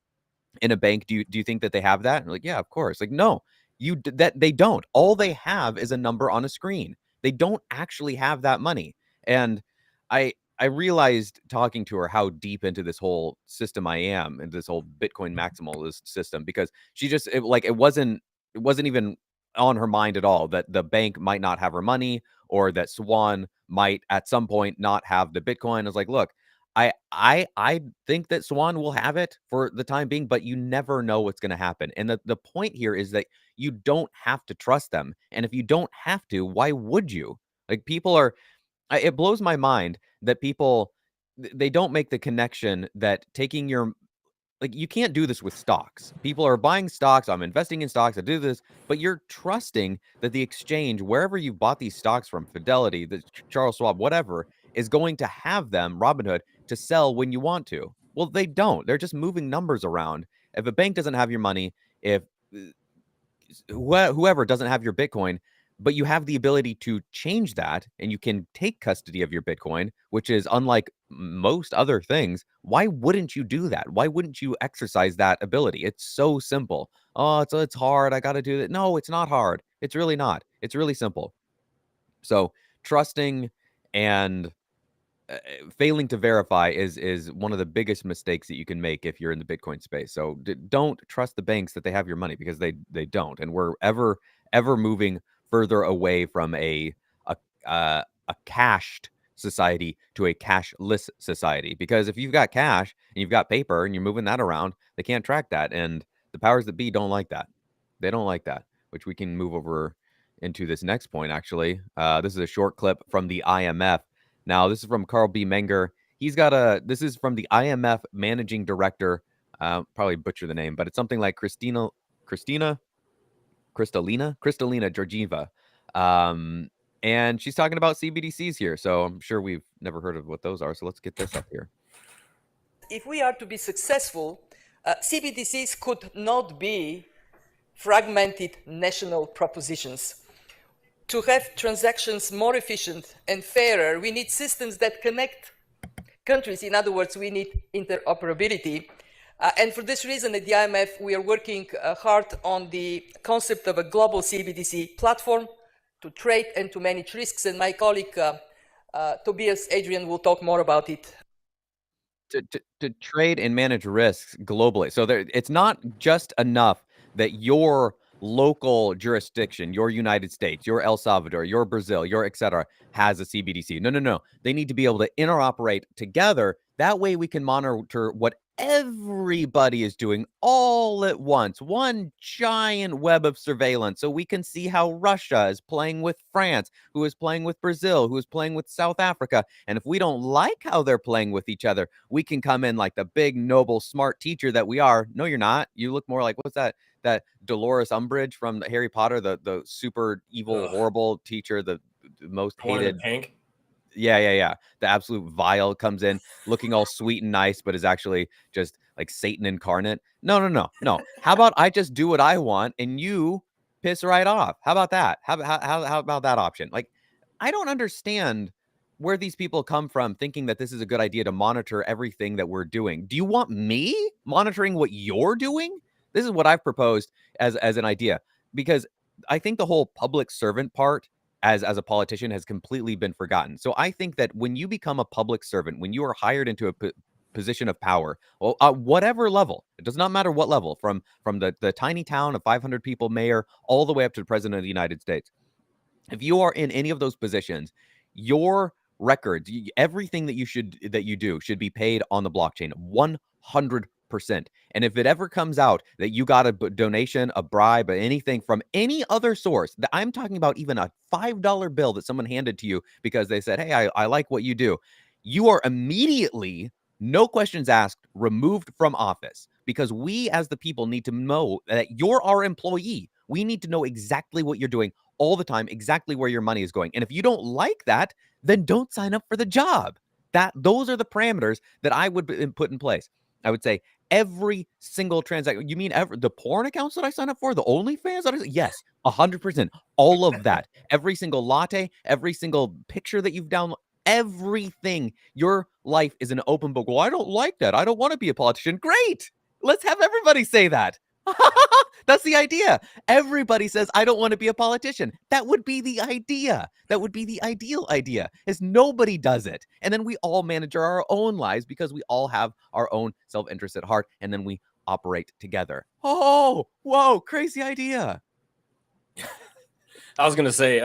in a bank, do you think that they have that? And like, yeah, of course. Like, no, they don't. All they have is a number on a screen. They don't actually have that money. And I realized talking to her how deep into this whole system I am, and this whole Bitcoin maximalist system, because she just it wasn't even on her mind at all that the bank might not have her money, or that Swan might at some point not have the Bitcoin. I was like, look, I think that Swan will have it for the time being, but you never know what's going to happen. And the point here is that you don't have to trust them. And if you don't have to, why would you? Like, people are, it blows my mind that people, they don't make the connection that taking your, like, you can't do this with stocks. People are buying stocks. I'm investing in stocks. I do this, but you're trusting that the exchange, wherever you bought these stocks from, Fidelity, the Charles Schwab, whatever, is going to have them, Robinhood, to sell when you want to. Well, they don't. They're just moving numbers around. If a bank doesn't have your money, if whoever doesn't have your Bitcoin, but you have the ability to change that, and you can take custody of your Bitcoin, which is unlike most other things, why wouldn't you do that? Why wouldn't you exercise that ability? It's so simple. Oh, it's hard. I got to do that. No, it's not hard. It's really not. It's really simple. So trusting and failing to verify is one of the biggest mistakes that you can make if you're in the Bitcoin space. So don't trust the banks that they have your money, because they don't. And we're ever moving further away from a cashed society to a cashless society. Because if you've got cash and you've got paper and you're moving that around, they can't track that. And the powers that be don't like that. They don't like that, which we can move over into this next point, actually. This is a short clip from the IMF. Now, this is from Carl B. Menger. This is from the IMF managing director. Probably butcher the name, but it's something like Kristalina Georgieva. And she's talking about CBDCs here. So I'm sure we've never heard of what those are. So let's get this up here. If we are to be successful, CBDCs could not be fragmented national propositions. to have transactions more efficient and fairer, we need systems that connect countries. In other words, we need interoperability. And for this reason, at the IMF, we are working hard on the concept of a global CBDC platform to trade and to manage risks. And my colleague, Tobias Adrian, will talk more about it. To trade and manage risks globally. So it's not just enough that your local jurisdiction, your United States, your El Salvador, your Brazil, your et cetera, has a CBDC. No. They need to be able to interoperate together. That way we can monitor what everybody is doing all at once. One giant web of surveillance. So we can see how Russia is playing with France, who is playing with Brazil, who is playing with South Africa. And if we don't like how they're playing with each other, we can come in like the big, noble, smart teacher that we are. No, you're not. You look more like, what's that Dolores Umbridge from Harry Potter, the super evil, horrible teacher, the most hated. Pink. Yeah. The absolute vile comes in looking all sweet and nice, but is actually just like Satan incarnate. No. How about I just do what I want and you piss right off? How about that? How about that option? Like, I don't understand where these people come from thinking that this is a good idea to monitor everything that we're doing. Do you want me monitoring what you're doing? This is what I've proposed as an idea, because I think the whole public servant part as a politician has completely been forgotten. So I think that when you become a public servant, when you are hired into a position of power, well, whatever level, it does not matter what level, from the tiny town of 500 people mayor all the way up to the president of the United States. If you are in any of those positions, your records, everything that you do should be paid on the blockchain 100%. And if it ever comes out that you got a donation, a bribe, anything from any other source, I'm talking about even a $5 bill that someone handed to you because they said, hey, I like what you do, you are immediately, no questions asked, removed from office, because we as the people need to know that you're our employee. We need to know exactly what you're doing all the time, exactly where your money is going. And if you don't like that, then don't sign up for the job. Those are the parameters that I would put in place. I would say every single transaction. You mean the porn accounts that I sign up for, the OnlyFans? Yes, 100%. All of that. Every single latte, every single picture that you've downloaded, everything. Your life is an open book. Well, I don't like that. I don't want to be a politician. Great. Let's have everybody say that. That's the idea. Everybody says, I don't want to be a politician. That would be the idea. That would be the ideal idea, is nobody does it. And then we all manage our own lives because we all have our own self-interest at heart, and then we operate together. Oh, whoa, crazy idea. I was going to say,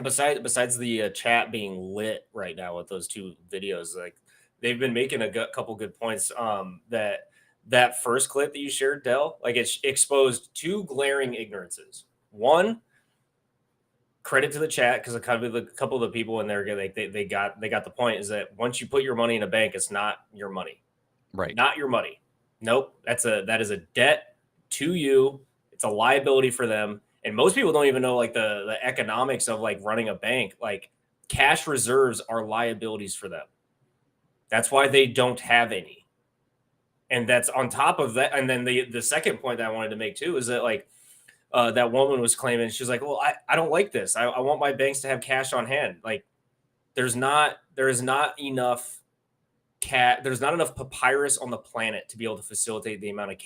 besides the chat being lit right now with those two videos, like, they've been making a couple good points, that first clip that you shared, Del, like, it exposed two glaring ignorances. One, credit to the chat, because a couple of the people in there, they got the point, is that once you put your money in a bank, it's not your money. Right. Not your money. Nope. That is a debt to you. It's a liability for them. And most people don't even know, like, the economics of, like, running a bank. Like, cash reserves are liabilities for them. That's why they don't have any. And that's on top of that. And then the second point that I wanted to make too is that, like, that woman was claiming, she's like, well, I don't like this. I want my banks to have cash on hand. Like, there is not enough there's not enough papyrus on the planet to be able to facilitate the amount of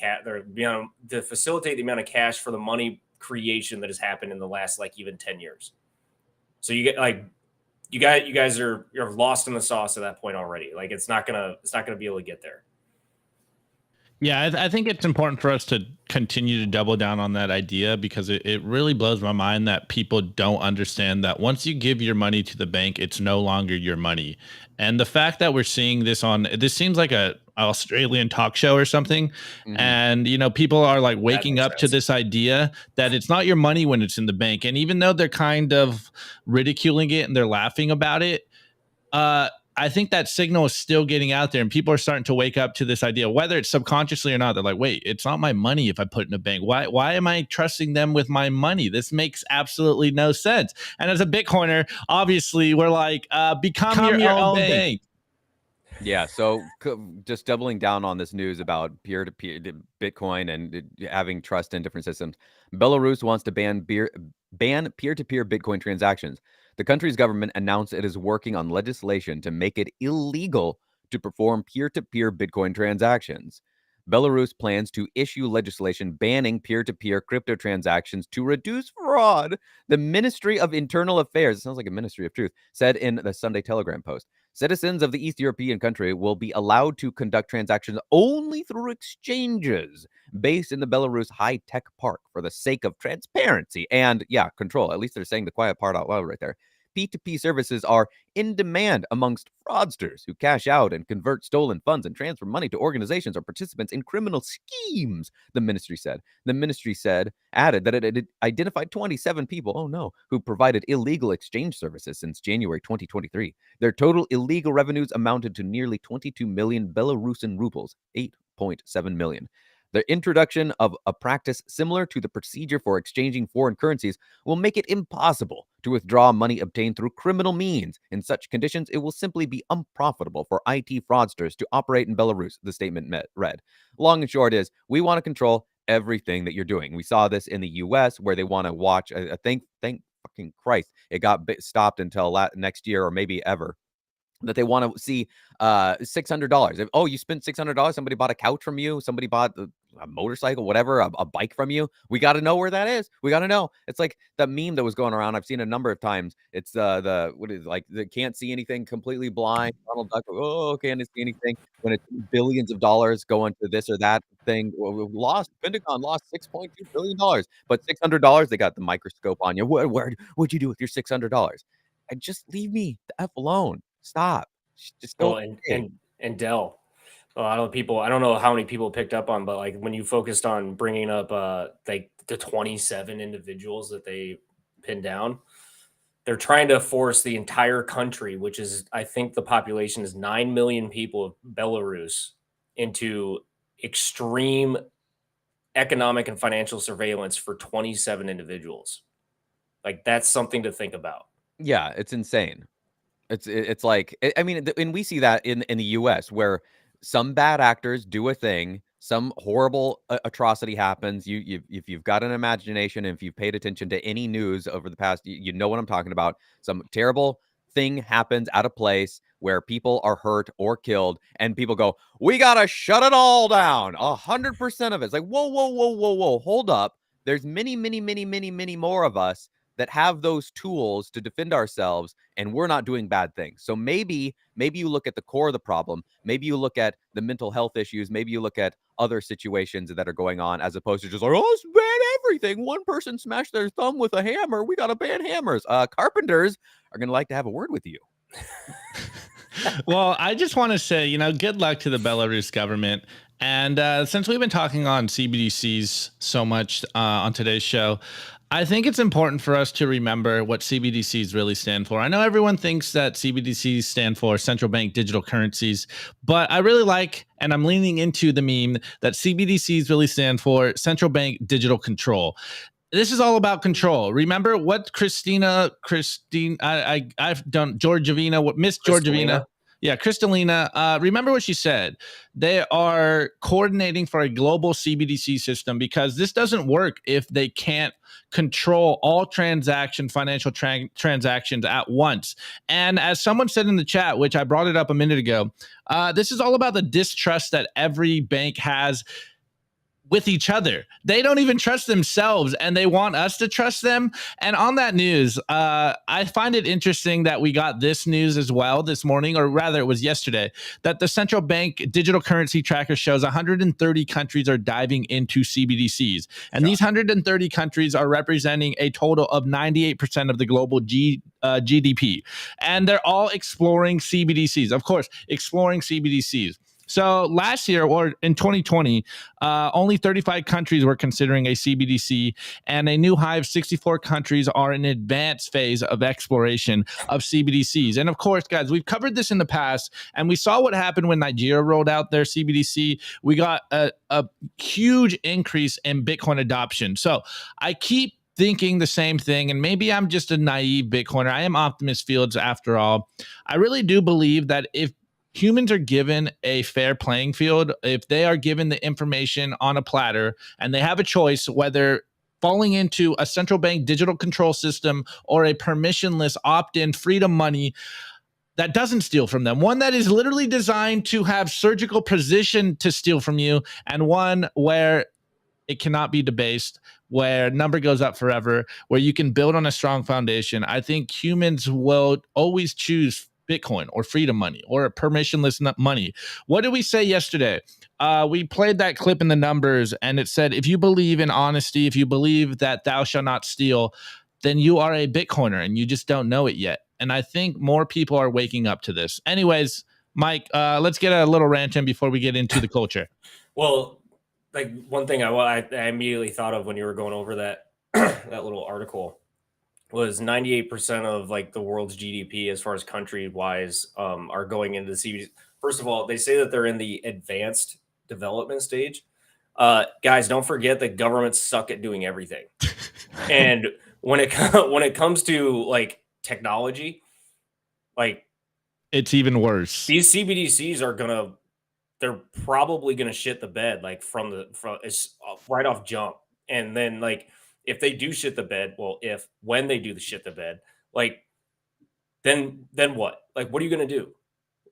to facilitate the amount of cash for the money creation that has happened in the last, like, even 10 years. So you guys are lost in the sauce at that point already. Like, it's not gonna be able to get there. Yeah, I think it's important for us to continue to double down on that idea, because it really blows my mind that people don't understand that once you give your money to the bank, it's no longer your money. And the fact that we're seeing this seems like a Australian talk show or something. Mhm. And, people are, like, waking up to this idea that it's not your money when it's in the bank. And even though they're kind of ridiculing it and they're laughing about it, I think that signal is still getting out there, and people are starting to wake up to this idea, whether it's subconsciously or not. They're like, wait, it's not my money if I put it in a bank. Why am I trusting them with my money? This makes absolutely no sense. And as a Bitcoiner, obviously, we're like, become your own bank. Yeah, so just doubling down on this news about peer-to-peer Bitcoin and having trust in different systems. Belarus wants to ban ban peer-to-peer Bitcoin transactions. The country's government announced it is working on legislation to make it illegal to perform peer-to-peer Bitcoin transactions. Belarus plans to issue legislation banning peer-to-peer crypto transactions to reduce fraud. The Ministry of Internal Affairs, it sounds like a Ministry of Truth, said in the Sunday Telegram post. Citizens of the East European country will be allowed to conduct transactions only through exchanges based in the Belarus high-tech park for the sake of transparency and, control. At least they're saying the quiet part out loud right there. P2P services are in demand amongst fraudsters who cash out and convert stolen funds and transfer money to organizations or participants in criminal schemes, the ministry said. The ministry added that it had identified 27 people, who provided illegal exchange services since January 2023. Their total illegal revenues amounted to nearly 22 million Belarusian rubles, 8.7 million. The introduction of a practice similar to the procedure for exchanging foreign currencies will make it impossible to withdraw money obtained through criminal means. In such conditions, it will simply be unprofitable for IT fraudsters to operate in Belarus, the statement read. Long and short is, we want to control everything that you're doing. We saw this in the U.S. where they want to watch, thank fucking Christ, it got stopped until next year or maybe ever. That they want to see $600. Oh, you spent $600. Somebody bought a couch from you. Somebody bought a motorcycle, whatever, a bike from you. We got to know where that is. We got to know. It's like that meme that was going around. I've seen a number of times. It's they can't see anything, completely blind. Donald Duck. Oh, can't see anything. When it's billions of dollars going to this or that thing. Pentagon lost $6.2 billion, but $600. They got the microscope on you. What'd you do with your $600? And just leave me the F alone. Stop. Just don't. And Dell. I don't know how many people picked up on, but like when you focused on bringing up like the 27 individuals that they pinned down, they're trying to force the entire country, which is, I think the population is 9 million people of Belarus, into extreme economic and financial surveillance for 27 individuals. Like, that's something to think about. Yeah, it's insane. It's like, I mean, and we see that in the U.S. where some bad actors do a thing, some horrible atrocity happens. If you've got an imagination, and if you've paid attention to any news over the past, you know what I'm talking about. Some terrible thing happens at a place where people are hurt or killed, and people go, "We gotta shut it all down." 100% of it. It's like, whoa, hold up. There's many more of us that have those tools to defend ourselves, and we're not doing bad things. So maybe you look at the core of the problem. Maybe you look at the mental health issues. Maybe you look at other situations that are going on, as opposed to just like, let's ban everything. One person smashed their thumb with a hammer. We got to ban hammers. Carpenters are going to like to have a word with you. Well, I just want to say, good luck to the Belarus government. And since we've been talking on CBDCs so much on today's show, I think it's important for us to remember what CBDCs really stand for. I know everyone thinks that CBDCs stand for central bank digital currencies, but I really like, and I'm leaning into the meme, that CBDCs really stand for central bank digital control. This is all about control. Remember what Miss Georgivina. Yeah, Kristalina, remember what she said. They are coordinating for a global CBDC system because this doesn't work if they can't control all financial transactions at once. And as someone said in the chat, which I brought it up a minute ago, this is all about the distrust that every bank has with each other. They don't even trust themselves, and they want us to trust them. And on that news, I find it interesting that we got this news as well this morning, or rather it was yesterday, that the central bank digital currency tracker shows 130 countries are diving into CBDCs. And these 130 countries are representing a total of 98% of the global GDP. And they're all exploring CBDCs. Of course, exploring CBDCs. So last year, or in 2020, only 35 countries were considering a CBDC, and a new high of 64 countries are in advanced phase of exploration of CBDCs. And of course, guys, we've covered this in the past, and we saw what happened when Nigeria rolled out their CBDC. We got a huge increase in Bitcoin adoption. So I keep thinking the same thing, and maybe I'm just a naive Bitcoiner. I am Optimist Fields after all. I really do believe that if humans are given a fair playing field, if they are given the information on a platter and they have a choice whether falling into a central bank digital control system or a permissionless opt-in freedom money that doesn't steal from them, one that is literally designed to have surgical precision to steal from you, and one where it cannot be debased, where number goes up forever, where you can build on a strong foundation. I think humans will always choose Bitcoin or freedom money or permissionless money. What did we say yesterday? We played that clip in the numbers, and it said, if you believe in honesty, if you believe that thou shalt not steal, then you are a Bitcoiner and you just don't know it yet. And I think more people are waking up to this. Anyways, Mike, let's get a little rant in before we get into the culture. Well, like one thing I immediately thought of when you were going over that that little article was 98% of like the world's GDP as far as country wise are going into the CBDC. First of all, they say that they're in the advanced development stage. Guys, don't forget that governments suck at doing everything. And when it comes to like technology, like it's even worse. These CBDCs they're probably gonna shit the bed like from right off jump. And then like if they do shit the bed, when they do the shit the bed, like then what? Like what are you gonna do?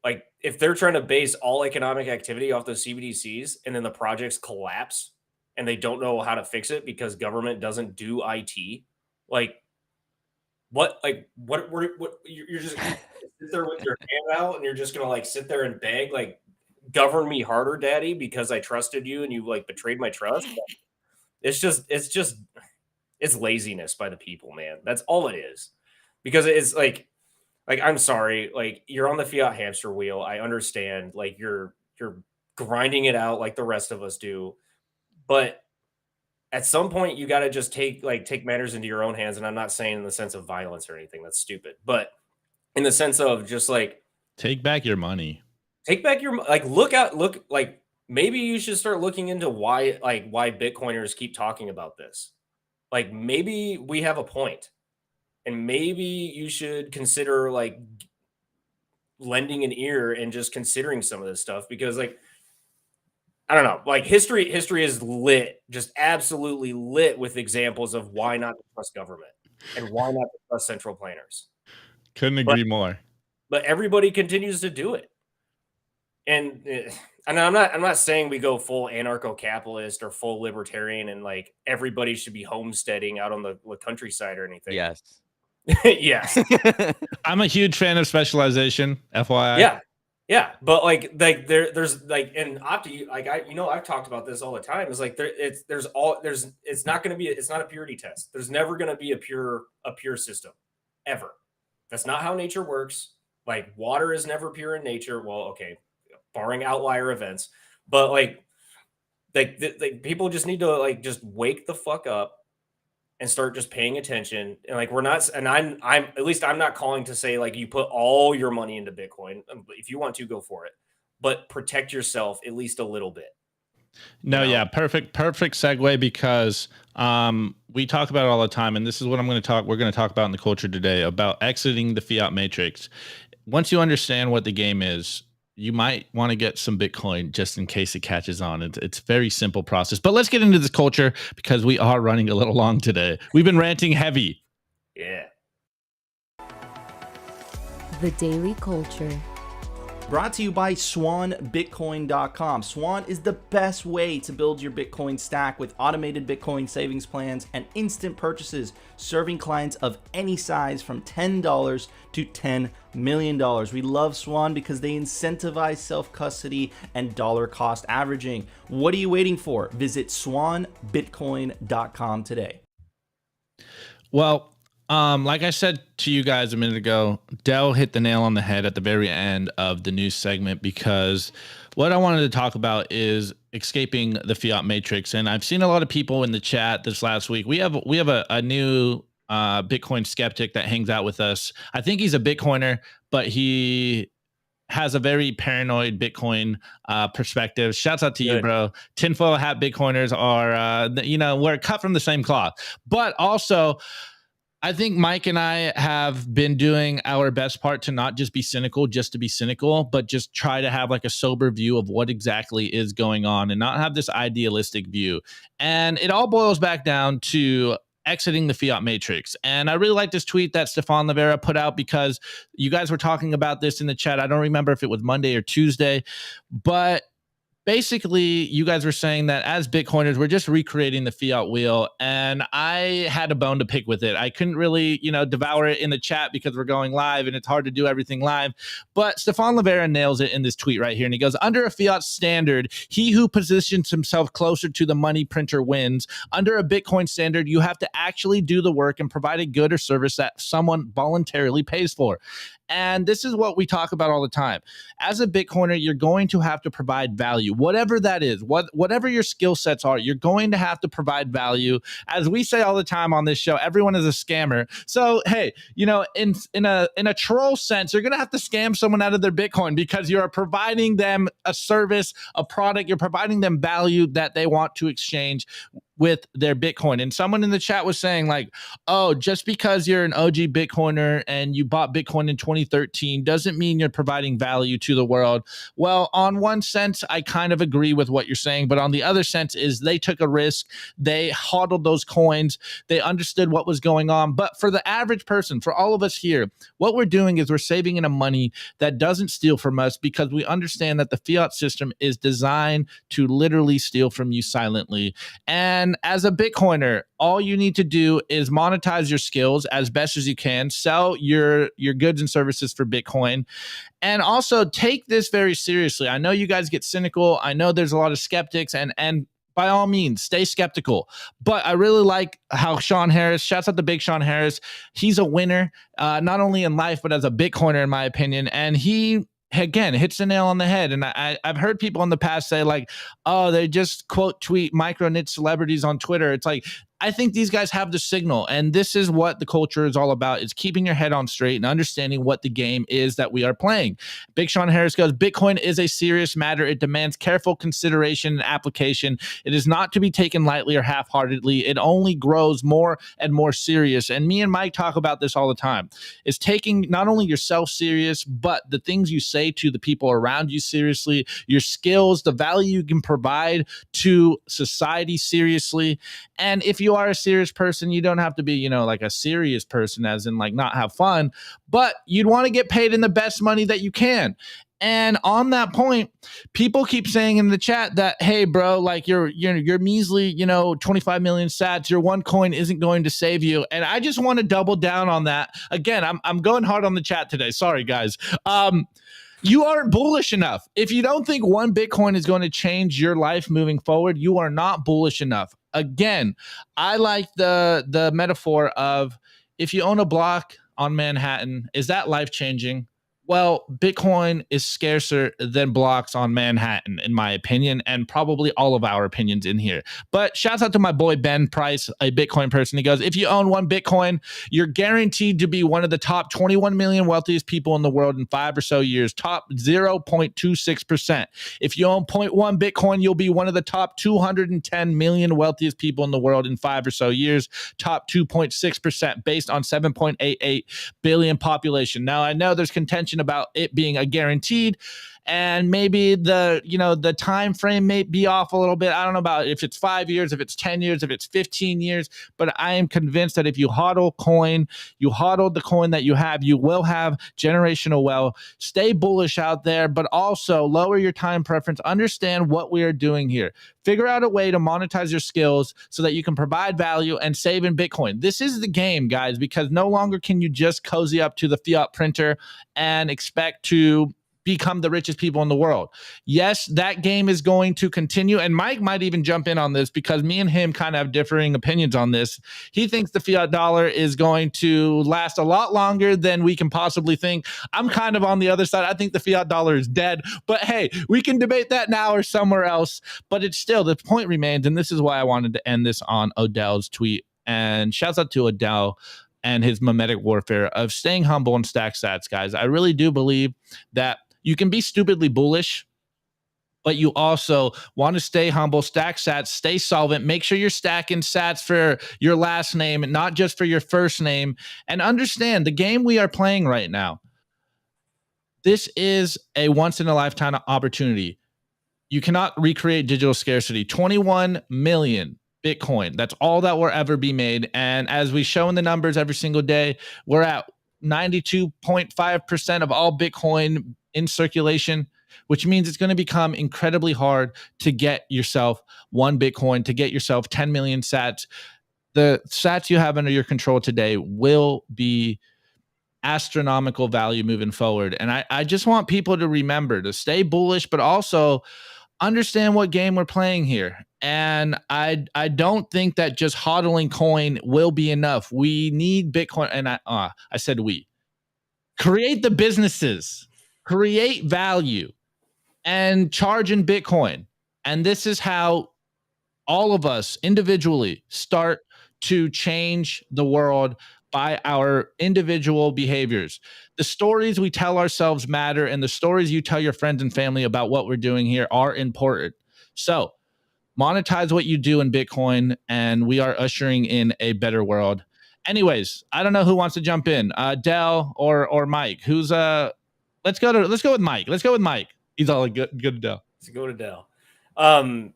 Like if they're trying to base all economic activity off those CBDCs and then the projects collapse and they don't know how to fix it because government doesn't do IT, like what you're just gonna sit there with your hand out and you're just gonna like sit there and beg like govern me harder, daddy, because I trusted you and you like betrayed my trust. It's laziness by the people, man. That's all it is. Because it's like I'm sorry, like you're on the fiat hamster wheel. I understand, like you're grinding it out like the rest of us do, but at some point you got to just take matters into your own hands. And I'm not saying in the sense of violence or anything, that's stupid, but in the sense of just like take back your money. Take back your like maybe you should start looking into why Bitcoiners keep talking about this. Like maybe we have a point, and maybe you should consider like lending an ear and just considering some of this stuff, because like I don't know, like history is lit, just absolutely lit with examples of why not to trust government and why not to trust central planners. Couldn't agree more. But everybody continues to do it. And I'm not saying we go full anarcho-capitalist or full libertarian and like everybody should be homesteading out on the countryside or anything. Yes. Yes. I'm a huge fan of specialization, FYI. Yeah. But like there's like in Opti, like I've talked about this all the time. It's like it's not a purity test. There's never gonna be a pure system ever. That's not how nature works. Like water is never pure in nature. Well, okay, barring outlier events, but like people just need to like just wake the fuck up and start just paying attention. And like I'm at least I'm not calling to say like you put all your money into Bitcoin. If you want to, go for it, but protect yourself at least a little bit. No, yeah, perfect segue, because we talk about it all the time, and this is what we're going to talk about in the culture today, about exiting the fiat matrix. Once you understand what the game is, you might want to get some Bitcoin just in case it catches on. It's a very simple process. But let's get into this culture, because we are running a little long today. We've been ranting heavy. Yeah. The Daily Culture. Brought to you by SwanBitcoin.com. Swan is the best way to build your Bitcoin stack with automated Bitcoin savings plans and instant purchases, serving clients of any size from $10 to $10 million. We love Swan because they incentivize self-custody and dollar cost averaging. What are you waiting for? Visit SwanBitcoin.com today. Well, like I said to you guys a minute ago, Dell hit the nail on the head at the very end of the news segment, because what I wanted to talk about is escaping the fiat matrix. And I've seen a lot of people in the chat this last week. We have a new Bitcoin skeptic that hangs out with us. I think he's a Bitcoiner, but he has a very paranoid Bitcoin perspective. Shouts out to you, bro. Tinfoil hat Bitcoiners are, we're cut from the same cloth. But also, I think Mike and I have been doing our best part to not just be cynical, just to be cynical, but just try to have like a sober view of what exactly is going on and not have this idealistic view. And it all boils back down to exiting the fiat matrix. And I really like this tweet that Stefan Livera put out because you guys were talking about this in the chat. I don't remember if it was Monday or Tuesday, but basically, you guys were saying that as Bitcoiners, we're just recreating the fiat wheel, and I had a bone to pick with it. I couldn't really, devour it in the chat because we're going live, and it's hard to do everything live. But Stefan Livera nails it in this tweet right here, and he goes, under a fiat standard, he who positions himself closer to the money printer wins. Under a Bitcoin standard, you have to actually do the work and provide a good or service that someone voluntarily pays for. And this is what we talk about all the time. As a Bitcoiner, you're going to have to provide value, whatever that is, whatever your skill sets are, you're going to have to provide value. As we say all the time on this show, everyone is a scammer. So, hey, in a troll sense, you're going to have to scam someone out of their Bitcoin because you're providing them a service, a product, you're providing them value that they want to exchange with their Bitcoin. And someone in the chat was saying like, oh, just because you're an OG Bitcoiner and you bought Bitcoin in 2013 doesn't mean you're providing value to the world. Well, on one sense, I kind of agree with what you're saying, but on the other sense is they took a risk. They hodled those coins. They understood what was going on. But for the average person, for all of us here, what we're doing is we're saving in a money that doesn't steal from us because we understand that the fiat system is designed to literally steal from you silently. And as a Bitcoiner, all you need to do is monetize your skills as best as you can, sell your goods and services for Bitcoin, and also take this very seriously. I know you guys get cynical. I know there's a lot of skeptics, and by all means, stay skeptical. But I really like how Sean Harris, shouts out to Big Sean Harris, he's a winner, not only in life, but as a Bitcoiner, in my opinion. And he, again, hits the nail on the head. And I've heard people in the past say like, oh, they just quote tweet micro niche celebrities on Twitter. It's like, I think these guys have the signal, and this is what the culture is all about, is keeping your head on straight and understanding what the game is that we are playing. Big Sean Harris goes, Bitcoin is a serious matter. It demands careful consideration and application. It is not to be taken lightly or half-heartedly. It only grows more and more serious. And me and Mike talk about this all the time, is taking not only yourself serious, but the things you say to the people around you seriously, your skills, the value you can provide to society seriously. And if you are a serious person, you don't have to be, like a serious person as in like not have fun, but you'd want to get paid in the best money that you can. And on that point, people keep saying in the chat that, hey, bro, like your measly, 25 million sats, your one coin isn't going to save you. And I just want to double down on that. Again, I'm going hard on the chat today. Sorry, guys. You aren't bullish enough. If you don't think one Bitcoin is going to change your life moving forward, you are not bullish enough. Again, I like the metaphor of if you own a block on Manhattan, is that life-changing? Well, Bitcoin is scarcer than blocks on Manhattan, in my opinion, and probably all of our opinions in here. But shouts out to my boy Ben Price, a Bitcoin person. He goes, if you own one Bitcoin, you're guaranteed to be one of the top 21 million wealthiest people in the world in 5 or so years, top 0.26%. If you own 0.1 Bitcoin, you'll be one of the top 210 million wealthiest people in the world in 5 or so years, top 2.6% based on 7.88 billion population. Now, I know there's contention about it being a guaranteed, and maybe the time frame may be off a little bit. I don't know about if it's 5 years, if it's 10 years, if it's 15 years, but I am convinced that if you hodl coin, you hodl the coin that you have, you will have generational wealth. Stay bullish out there, but also lower your time preference. Understand what we are doing here. Figure out a way to monetize your skills so that you can provide value and save in Bitcoin. This is the game, guys, because no longer can you just cozy up to the fiat printer and expect to become the richest people in the world. Yes, that game is going to continue. And Mike might even jump in on this because me and him kind of have differing opinions on this. He thinks the fiat dollar is going to last a lot longer than we can possibly think. I'm kind of on the other side. I think the fiat dollar is dead. But hey, we can debate that now or somewhere else. But it's still, the point remains, and this is why I wanted to end this on Odell's tweet. And shouts out to Odell and his mimetic warfare of staying humble and stack sats, guys. I really do believe that you can be stupidly bullish, but you also want to stay humble, stack sats, stay solvent, make sure you're stacking sats for your last name, not just for your first name, and understand the game we are playing right now. This is a once in a lifetime opportunity. You cannot recreate digital scarcity. 21 million Bitcoin. That's all that will ever be made. And as we show in the numbers every single day, we're at 92.5% of all Bitcoin in circulation, which means it's going to become incredibly hard to get yourself one Bitcoin, to get yourself 10 million sats. The sats you have under your control today will be astronomical value moving forward. And I just want people to remember to stay bullish, but also understand what game we're playing here. And I don't think that just hodling coin will be enough. We need Bitcoin. And I said we. Create the businesses, create value, and charge in Bitcoin. And this is how all of us individually start to change the world by our individual behaviors. The stories we tell ourselves matter, and the stories you tell your friends and family about what we're doing here are important. So monetize what you do in Bitcoin, and we are ushering in a better world. Anyways, I don't know who wants to jump in, Del or Mike. Who's let's go with Mike. Let's go with Mike. He's all good to Del. Let's go to Del. I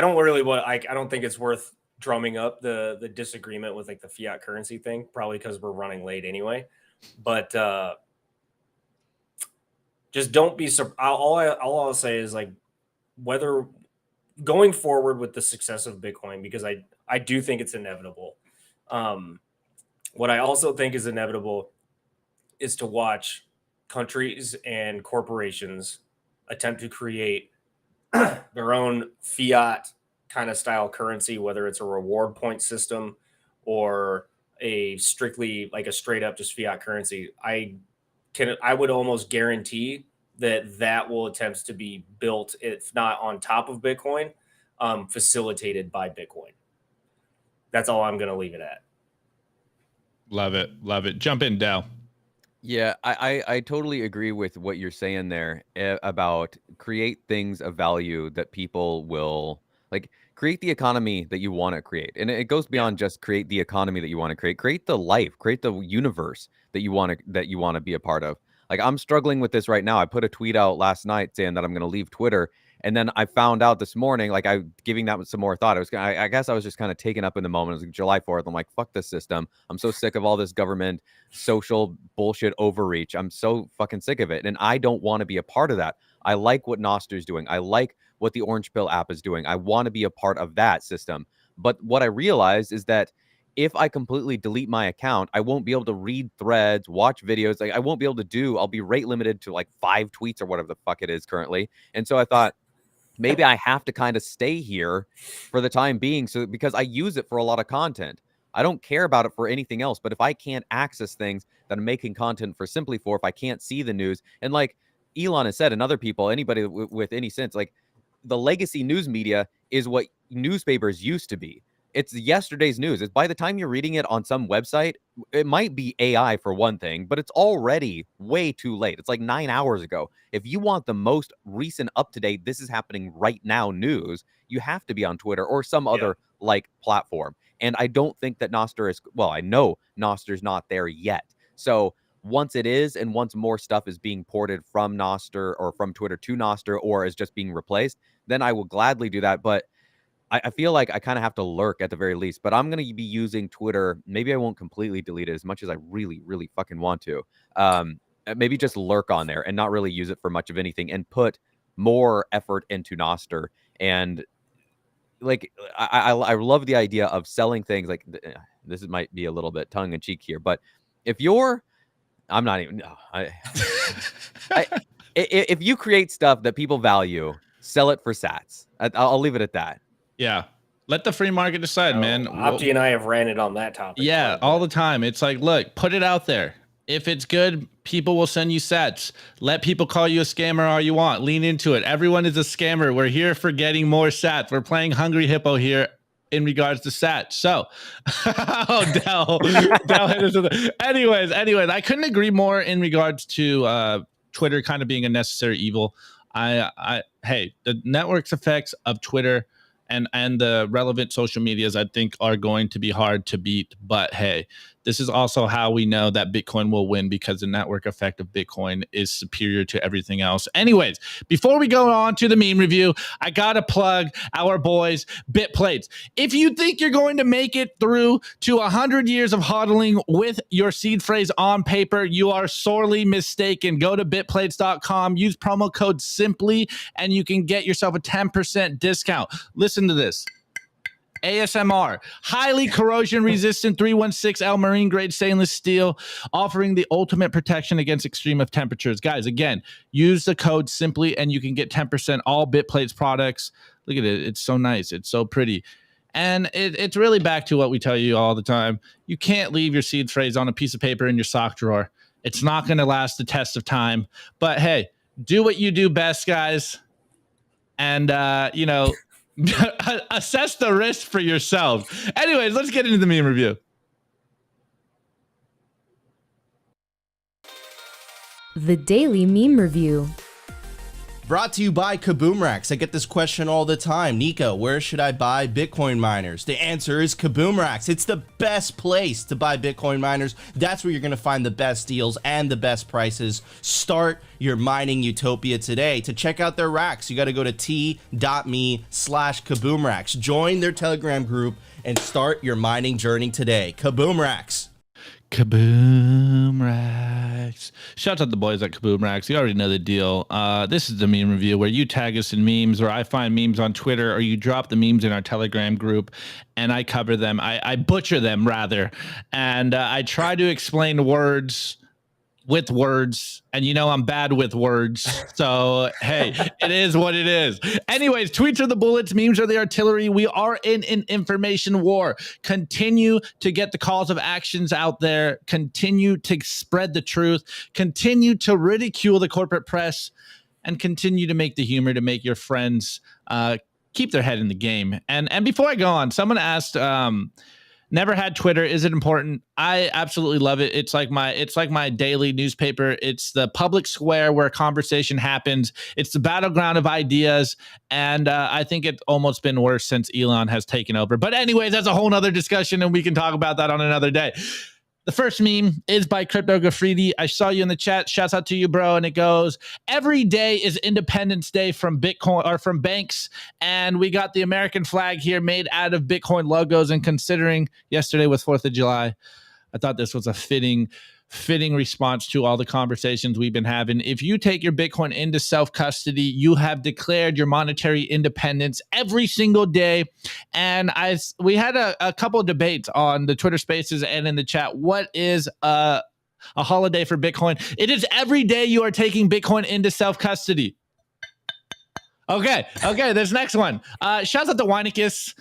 don't really want. I don't think it's worth drumming up the disagreement with like the fiat currency thing, probably because we're running late anyway. But just don't be all I'll say is like whether going forward with the success of Bitcoin, because I do think it's inevitable. What I also think is inevitable is to watch countries and corporations attempt to create their own fiat kind of style currency, whether it's a reward point system or a strictly like a straight up just fiat currency. I would almost guarantee that will attempt to be built, if not on top of Bitcoin, facilitated by Bitcoin. That's all I'm going to leave it at. Love it. Love it. Jump in, Del. Yeah, I totally agree with what you're saying there about create things of value that people will like, create the economy that you want to create. And it goes beyond just create the economy that you want to create. Create the life, create the universe that you want to be a part of. Like, I'm struggling with this right now. I put a tweet out last night saying that I'm going to leave Twitter. And then I found out this morning, like, I giving that some more thought. I guess I was just kind of taken up in the moment. It was like July 4th. I'm like, fuck this system. I'm so sick of all this government social bullshit overreach. I'm so fucking sick of it. And I don't want to be a part of that. I like what Noster's doing. I like what the Orange Pill app is doing. I want to be a part of that system. But what I realized is that if I completely delete my account, I won't be able to read threads, watch videos. Like, I won't be able to I'll be rate limited to like 5 tweets or whatever the fuck it is currently. And so I thought, maybe I have to kind of stay here for the time being, so because I use it for a lot of content. I don't care about it for anything else, but if I can't access things that I'm making content for simply for, if I can't see the news, and like Elon has said, and other people, anybody with any sense, like, the legacy news media is what newspapers used to be. It's yesterday's news. It's by the time you're reading it on some website, it might be AI for one thing, but it's already way too late. It's like 9 hours ago. If you want the most recent, up-to-date, this is happening right now news, you have to be on Twitter or some other like platform. And I don't think that Nostr is, well, I know Noster's not there yet. So once it is, and once more stuff is being ported from Nostr or from Twitter to Nostr, or is just being replaced, then I will gladly do that. But I feel like I kind of have to lurk at the very least, but I'm going to be using Twitter. Maybe I won't completely delete it as much as I really, really fucking want to. Maybe just lurk on there and not really use it for much of anything, and put more effort into Nostr. And like, I love the idea of selling things. Like, this might be a little bit tongue in cheek here, but if you're, I'm not even, if you create stuff that people value, sell it for sats. I'll leave it at that. Yeah. Let the free market decide, man. Opti and I have ranted on that topic. Yeah, all the time. It's like, look, put it out there. If it's good, people will send you sats. Let people call you a scammer all you want. Lean into it. Everyone is a scammer. We're here for getting more sats. We're playing Hungry Hippo here in regards to sats. So, Del hit us with it. Anyways, I couldn't agree more in regards to Twitter kind of being a necessary evil. Hey, the network's effects of Twitter and the relevant social medias, I think, are going to be hard to beat. But hey, this is also how we know that Bitcoin will win, because the network effect of Bitcoin is superior to everything else. Anyways, before we go on to the meme review, I got to plug our boys, BitPlates. If you think you're going to make it through to 100 years of hodling with your seed phrase on paper, you are sorely mistaken. Go to bitplates.com, use promo code SIMPLY, and you can get yourself a 10% discount. Listen to this. ASMR, highly corrosion resistant 316L marine grade stainless steel, offering the ultimate protection against extreme of temperatures. Guys, again, use the code SIMPLY and you can get 10% all BitPlates products. Look at it. It's so nice. It's so pretty. And it's really back to what we tell you all the time. You can't leave your seed phrase on a piece of paper in your sock drawer. It's not going to last the test of time. But hey, do what you do best, guys. And, assess the risk for yourself. Anyways, let's get into the meme review. The Daily Meme Review. Brought to you by Kaboom Racks. I get this question all the time. Nico, where should I buy Bitcoin miners? The answer is Kaboom Racks. It's the best place to buy Bitcoin miners. That's where you're going to find the best deals and the best prices. Start your mining utopia today. To check out their racks, you got to go to t.me/Kaboom Racks. Join their Telegram group and start your mining journey today. Kaboom Racks. Kaboom Racks. Shout out the boys at Kaboom Racks. You already know the deal. This is the meme review where you tag us in memes, or I find memes on Twitter, or you drop the memes in our Telegram group and I cover them. I butcher them, rather. And I try to explain words with words, and I'm bad with words, so hey, it is what it is. Anyways, tweets are the bullets, memes are the artillery. We are in an information war. Continue to get the calls of actions out there, continue to spread the truth, continue to ridicule the corporate press, and continue to make the humor to make your friends keep their head in the game. And before I go on, someone asked, never had Twitter. Is it important? I absolutely love it. It's like my daily newspaper. It's the public square where conversation happens. It's the battleground of ideas. And I think it's almost been worse since Elon has taken over. But anyways, that's a whole nother discussion, and we can talk about that on another day. The first meme is by Crypto Graffiti. I saw you in the chat. Shouts out to you, bro. And it goes, every day is Independence Day from Bitcoin, or from banks. And we got the American flag here made out of Bitcoin logos. And considering yesterday was 4th of July, I thought this was a fitting response to all the conversations we've been having. If you take your Bitcoin into self-custody, you have declared your monetary independence every single day. And we had a couple of debates on the Twitter Spaces and in the chat. What is a holiday for Bitcoin? It is every day you are taking Bitcoin into self-custody. Okay, this next one. Shouts out to Weinicus.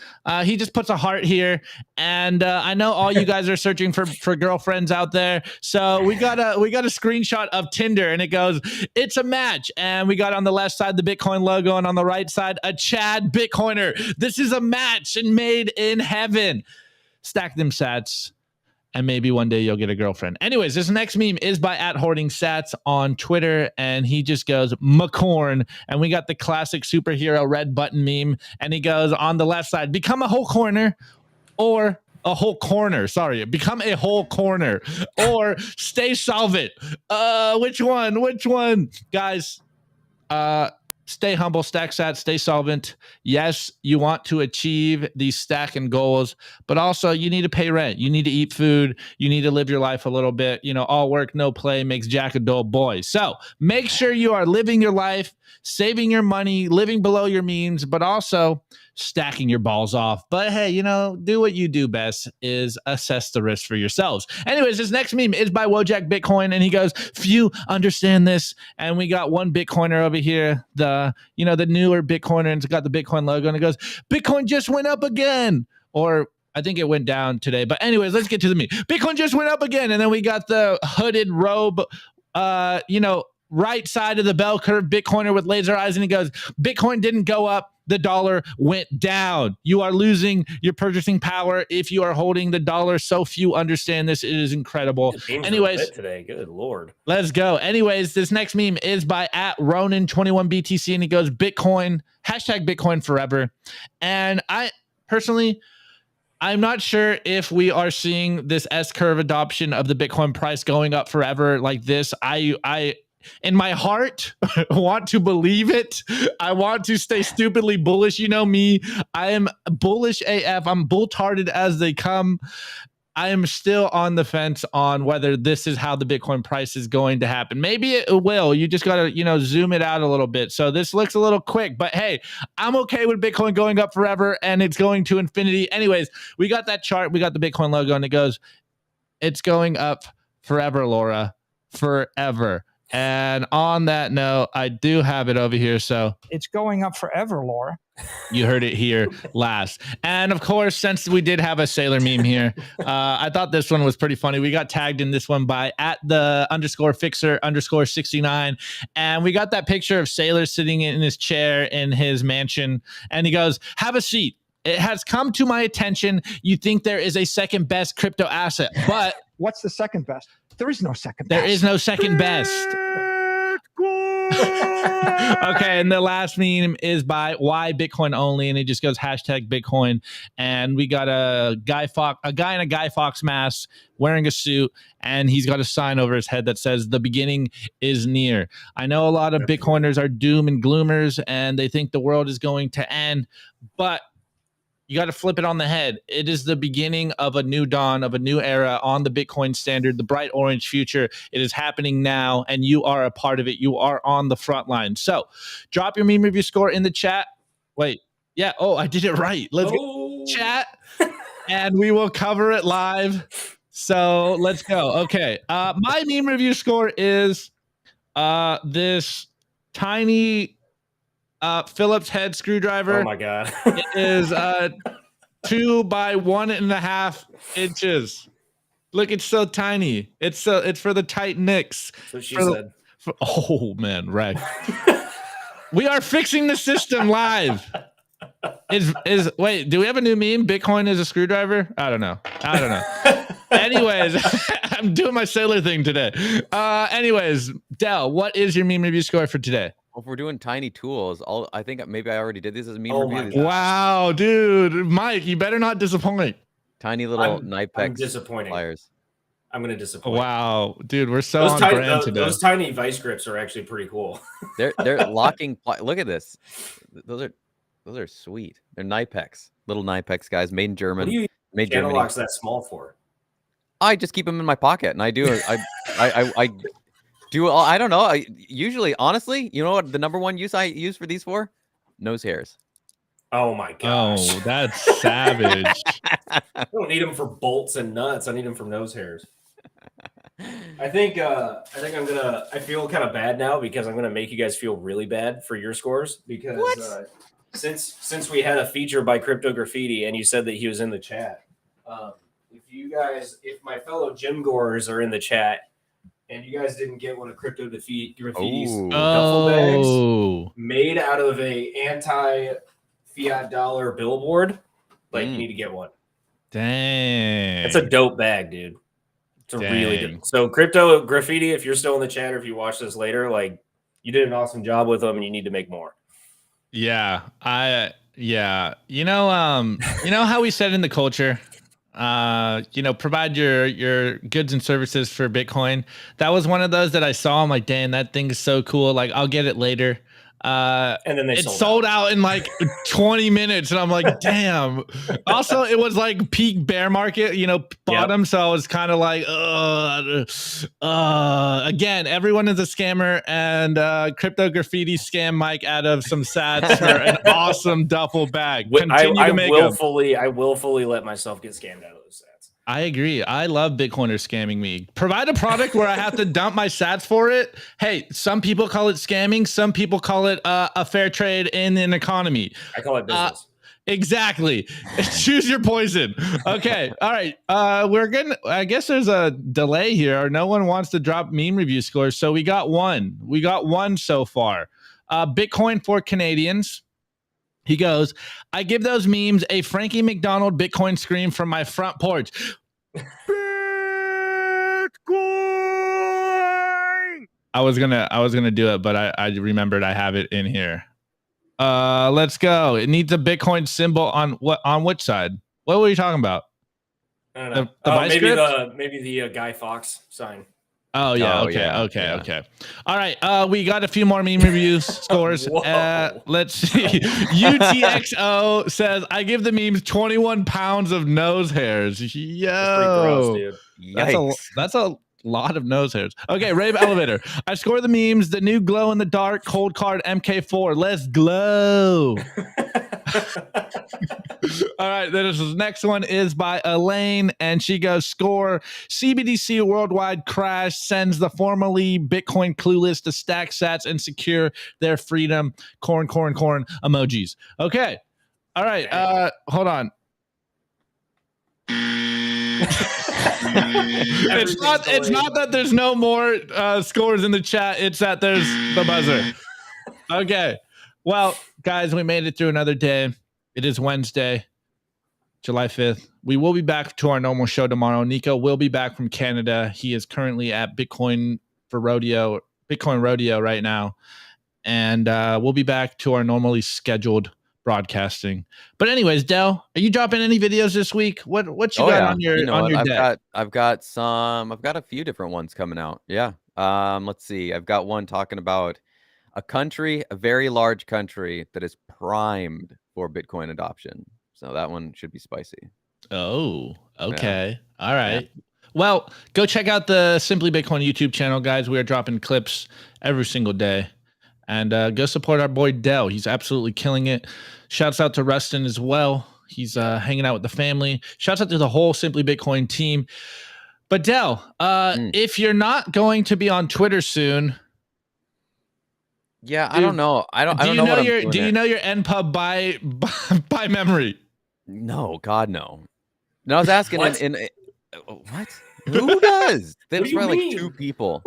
He just puts a heart here. And I know all you guys are searching for girlfriends out there. So we got a screenshot of Tinder, and it goes, it's a match. And we got on the left side the Bitcoin logo, and on the right side a Chad Bitcoiner. This is a match and made in heaven. Stack them sats, and maybe one day you'll get a girlfriend. Anyways, this next meme is by @HoardingSats on Twitter, and he just goes, McCorn. And we got the classic superhero red button meme, and he goes on the left side, become a whole corner, or a whole corner. Sorry, become a whole corner, or stay solvent. Which one? Guys, stay humble, stack sats, stay solvent. Yes, you want to achieve these stacking goals, but also you need to pay rent. You need to eat food. You need to live your life a little bit. All work, no play makes Jack a dull boy. So make sure you are living your life, saving your money, living below your means, but also stacking your balls off. But hey, do what you do best, is assess the risk for yourselves. Anyways, this next meme is by Wojak Bitcoin, and he goes, few understand this. And we got one Bitcoiner over here, the newer Bitcoiner, and it's got the Bitcoin logo, and it goes, Bitcoin just went up again. Or I think it went down today. But anyways, let's get to the meme. Bitcoin just went up again. And then we got the hooded robe, right side of the bell curve Bitcoiner with laser eyes, and he goes, Bitcoin didn't go up, the dollar went down. You are losing your purchasing power if you are holding the dollar. So few understand this. It is incredible. Anyways, today, good Lord. Let's go. Anyways, this next meme is by @Ronin21BTC, and he goes, Bitcoin, #Bitcoin forever. And I personally, I'm not sure if we are seeing this S-curve adoption of the Bitcoin price going up forever like this. I in my heart want to believe it. I want to stay stupidly bullish. You know me. I am bullish AF. I'm bull-tarded as they come. I am still on the fence on whether this is how the Bitcoin price is going to happen. Maybe it will. You just got to, zoom it out a little bit. So this looks a little quick, but hey, I'm okay with Bitcoin going up forever and it's going to infinity. Anyways, we got that chart. We got the Bitcoin logo and it goes, it's going up forever, Laura, forever. And on that note, I do have it over here. So it's going up forever, Laura. You heard it here last. And of course, since we did have a Sailor meme here, I thought this one was pretty funny. We got tagged in this one by @the_fixer_69. And we got that picture of Sailor sitting in his chair in his mansion. And he goes, have a seat. It has come to my attention. You think there is a second best crypto asset, but what's the second best? There is no second best. There is no second best. Okay, and the last meme is by Why Bitcoin Only, and it just goes #Bitcoin. And we got a guy in a Guy Fawkes mask wearing a suit, and he's got a sign over his head that says the beginning is near. I know a lot of Bitcoiners are doom and gloomers, and they think the world is going to end, but you got to flip it on the head. It is the beginning of a new dawn, of a new era on the Bitcoin standard, the bright orange future. It is happening now, and you are a part of it. You are on the front line. So drop your meme review score in the chat. Wait. Yeah. Oh, I did it right. Let's go chat, and we will cover it live. So let's go. Okay. My meme review score is this tiny Phillips head screwdriver. Oh my god. It is 2 by 1.5 inches. Look, it's so tiny. It's for the tight nicks. That's what she said. Oh man, right. We are fixing the system live. Wait, do we have a new meme? Bitcoin is a screwdriver? I don't know. Anyways, I'm doing my Sailor thing today. Anyways, Del, what is your meme review score for today? Well, if we're doing tiny tools, I think maybe I already did this as a meme review. Wow, dude. Mike, you better not disappoint. Tiny little knife packs. I'm disappointing. Pliers. I'm going to disappoint. Wow, dude, we're so on brand today. Those tiny vice grips are actually pretty cool. They're locking. Look at this. Those are sweet. They're Nipex. Little Nipex guys, made in Germany. What do you made channel locks that small for? I just keep them in my pocket, and I do. I don't know. Usually, honestly, you know what the number one use I use for these for? Nose hairs. Oh my gosh. Oh, that's savage. I don't need them for bolts and nuts. I need them for nose hairs. I think I feel kind of bad now because I'm gonna make you guys feel really bad for your scores because since we had a feature by Crypto Graffiti and you said that he was in the chat, if my fellow gym goers are in the chat and you guys didn't get one of Crypto Graffiti's duffel bags made out of a anti-fiat dollar billboard, you need to get one. Dang, it's a dope bag, dude. It's a really good. So Crypto Graffiti, if you're still in the chat or if you watch this later, you did an awesome job with them and you need to make more. Yeah, you know how we said in the culture, provide your goods and services for Bitcoin. That was one of those that I saw. I'm like, dang, that thing is so cool. I'll get it later. And then it sold out in 20 minutes, and I'm like, damn. Also, it was peak bear market, bottom. Yep. So I was kind of again, everyone is a scammer, and Crypto Graffiti scam Mike out of some sats for an awesome duffel bag. I willfully let myself get scammed out of those sats. I agree. I love Bitcoiners scamming me. Provide a product where I have to dump my sats for it. Hey, some people call it scamming. Some people call it a fair trade in an economy. I call it business. Exactly. Choose your poison. Okay. All right. We're getting, I guess there's a delay here, or no one wants to drop meme review scores. So we got one. We got one so far. Bitcoin for Canadians. He goes, I give those memes a Frankie McDonald Bitcoin scream from my front porch. Bitcoin. I was gonna do it, but I remembered I have it in here. Let's go. It needs a Bitcoin symbol on which side? What were you talking about? I don't know. Maybe the Guy Fawkes sign. Oh yeah. Oh, Okay. yeah, Okay. yeah. Okay. All right. We got a few more meme reviews scores. Let's see. UTXO says, I give the memes 21 pounds of nose hairs. Yo, That's pretty gross, dude. That's a lot of nose hairs. Okay, Rave Elevator. I score the memes, the new glow in the dark cold card MK4. Let's glow. All right, this next one is by Elaine, and she goes, score CBDC worldwide crash sends the formerly Bitcoin clueless to stack sats and secure their freedom. Corn emojis. Okay. All right. Hold on. It's not that there's no more scores in the chat. It's that there's the buzzer. Okay. Well, guys, we made it through another day. It is Wednesday, July 5th. We will be back to our normal show tomorrow. Nico will be back from Canada. He is currently at Bitcoin Rodeo right now. And we'll be back to our normally scheduled broadcasting. But anyways, Del, are you dropping any videos this week? What you got on your deck? I've got a few different ones coming out. Yeah. Let's see. I've got one talking about a very large country that is primed for Bitcoin adoption. So that one should be spicy. Oh, okay. Yeah. All right. Yeah. Well, go check out the Simply Bitcoin YouTube channel, guys. We are dropping clips every single day. And go support our boy Del. He's absolutely killing it. Shouts out to Rustin as well. He's hanging out with the family. Shouts out to the whole Simply Bitcoin team. But Del, if you're not going to be on Twitter soon, yeah, dude, I don't know. Do you know your NPub by memory? No, God, no. No, I was asking what? What? Who does? There's probably like 2 people.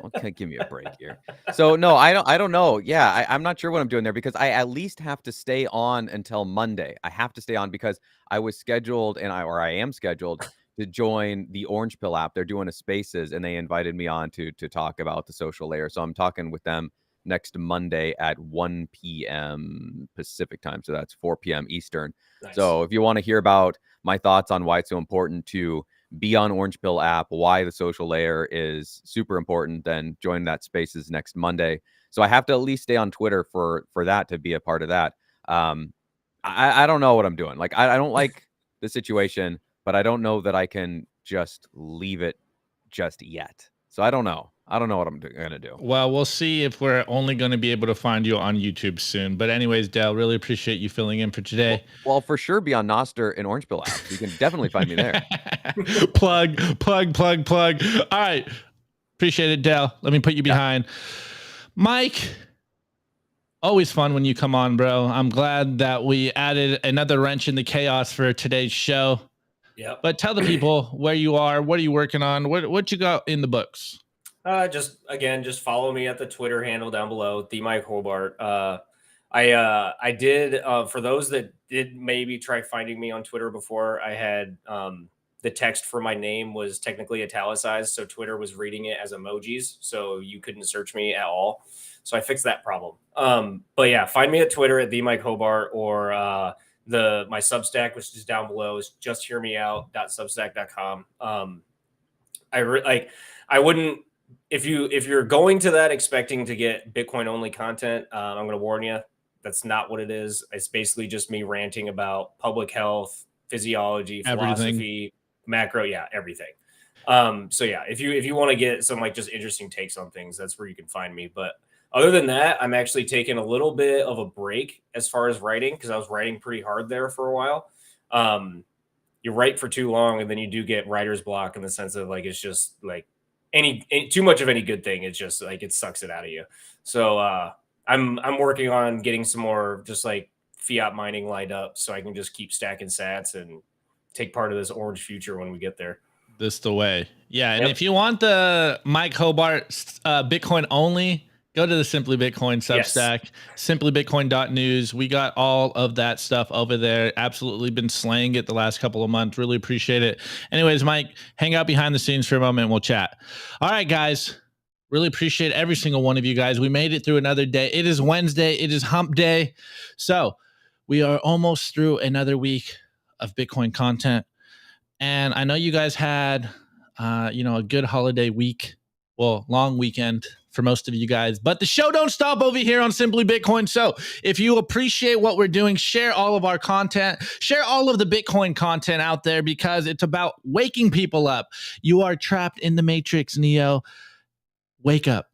Okay, give me a break here. So no, I don't know. Yeah, I'm not sure what I'm doing there because I at least have to stay on until Monday. I have to stay on because I was scheduled I am scheduled to join the Orange Pill app. They're doing a Spaces and they invited me on to talk about the social layer. So I'm talking with them next Monday at 1 p.m. Pacific time. So that's 4 p.m. Eastern. Nice. So if you want to hear about my thoughts on why it's so important to be on Orange Pill app, why the social layer is super important, then join that Spaces next Monday. So I have to at least stay on Twitter for that to be a part of that. I don't know what I'm doing. Like, I don't like the situation, but I don't know that I can just leave it just yet. So I don't know. I don't know what I'm going to do. Well, we'll see if we're only going to be able to find you on YouTube soon. But anyways, Del, really appreciate you filling in for today. Well, for sure be on Noster and Orange Pill app. You can definitely find me there. plug. All right. Appreciate it, Del. Let me put you behind. Mike, always fun when you come on, bro. I'm glad that we added another wrench in the chaos for today's show. Yeah. But tell the people where you are. What are you working on? What you got in the books? Just follow me at the Twitter handle down below, the Mike Hobart. I did for those that did maybe try finding me on Twitter before, I had the text for my name was technically italicized, so Twitter was reading it as emojis, so you couldn't search me at all. So I fixed that problem. But yeah, find me at Twitter at the Mike Hobart or my Substack, which is down below, is justhearmeout.substack.com. I wouldn't. If you're going to that expecting to get Bitcoin only content, I'm going to warn you, that's not what it is. It's basically just me ranting about public health, physiology, philosophy, macro, everything. So yeah, if you want to get some like just interesting takes on things, that's where you can find me. But other than that, I'm actually taking a little bit of a break as far as writing because I was writing pretty hard there for a while. You write for too long and then you do get writer's block in the sense of like it's just like any too much of any good thing. It's just like it sucks it out of you. So I'm working on getting some more just like fiat mining lined up so I can just keep stacking sats and take part of this orange future when we get there. This the way. Yeah, and if you want the Mike Hobart Bitcoin only, go to the Simply Bitcoin Substack, simplybitcoin.news. We got all of that stuff over there. Absolutely been slaying it the last couple of months. Really appreciate it. Anyways, Mike, hang out behind the scenes for a moment and we'll chat. All right, guys. Really appreciate every single one of you guys. We made it through another day. It is Wednesday. It is hump day. So we are almost through another week of Bitcoin content. And I know you guys had, a good holiday week. Well, long weekend for most of you guys, but the show don't stop over here on Simply Bitcoin. So if you appreciate what we're doing, share all of our content, share all of the Bitcoin content out there, because it's about waking people up. You are trapped in the matrix, Neo. Wake up,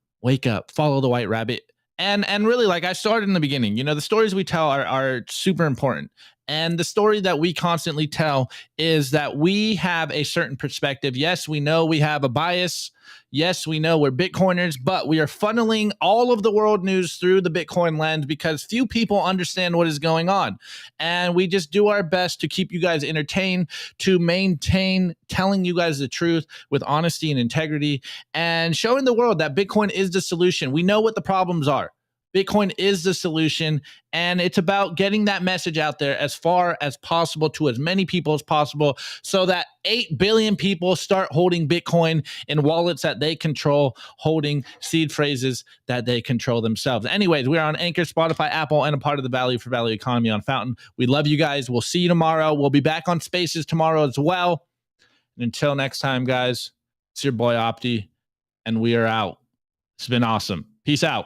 follow the white rabbit. And really, like I started in the beginning, the stories we tell are super important. And the story that we constantly tell is that we have a certain perspective. Yes, we know we have a bias. Yes, we know we're Bitcoiners, but we are funneling all of the world news through the Bitcoin lens because few people understand what is going on. And we just do our best to keep you guys entertained, to maintain telling you guys the truth with honesty and integrity, and showing the world that Bitcoin is the solution. We know what the problems are. Bitcoin is the solution, and it's about getting that message out there as far as possible to as many people as possible so that 8 billion people start holding Bitcoin in wallets that they control, holding seed phrases that they control themselves. Anyways, we're on Anchor, Spotify, Apple, and a part of the Value for Value economy on Fountain. We love you guys. We'll see you tomorrow. We'll be back on Spaces tomorrow as well. And until next time, guys, it's your boy Opti, and we are out. It's been awesome. Peace out.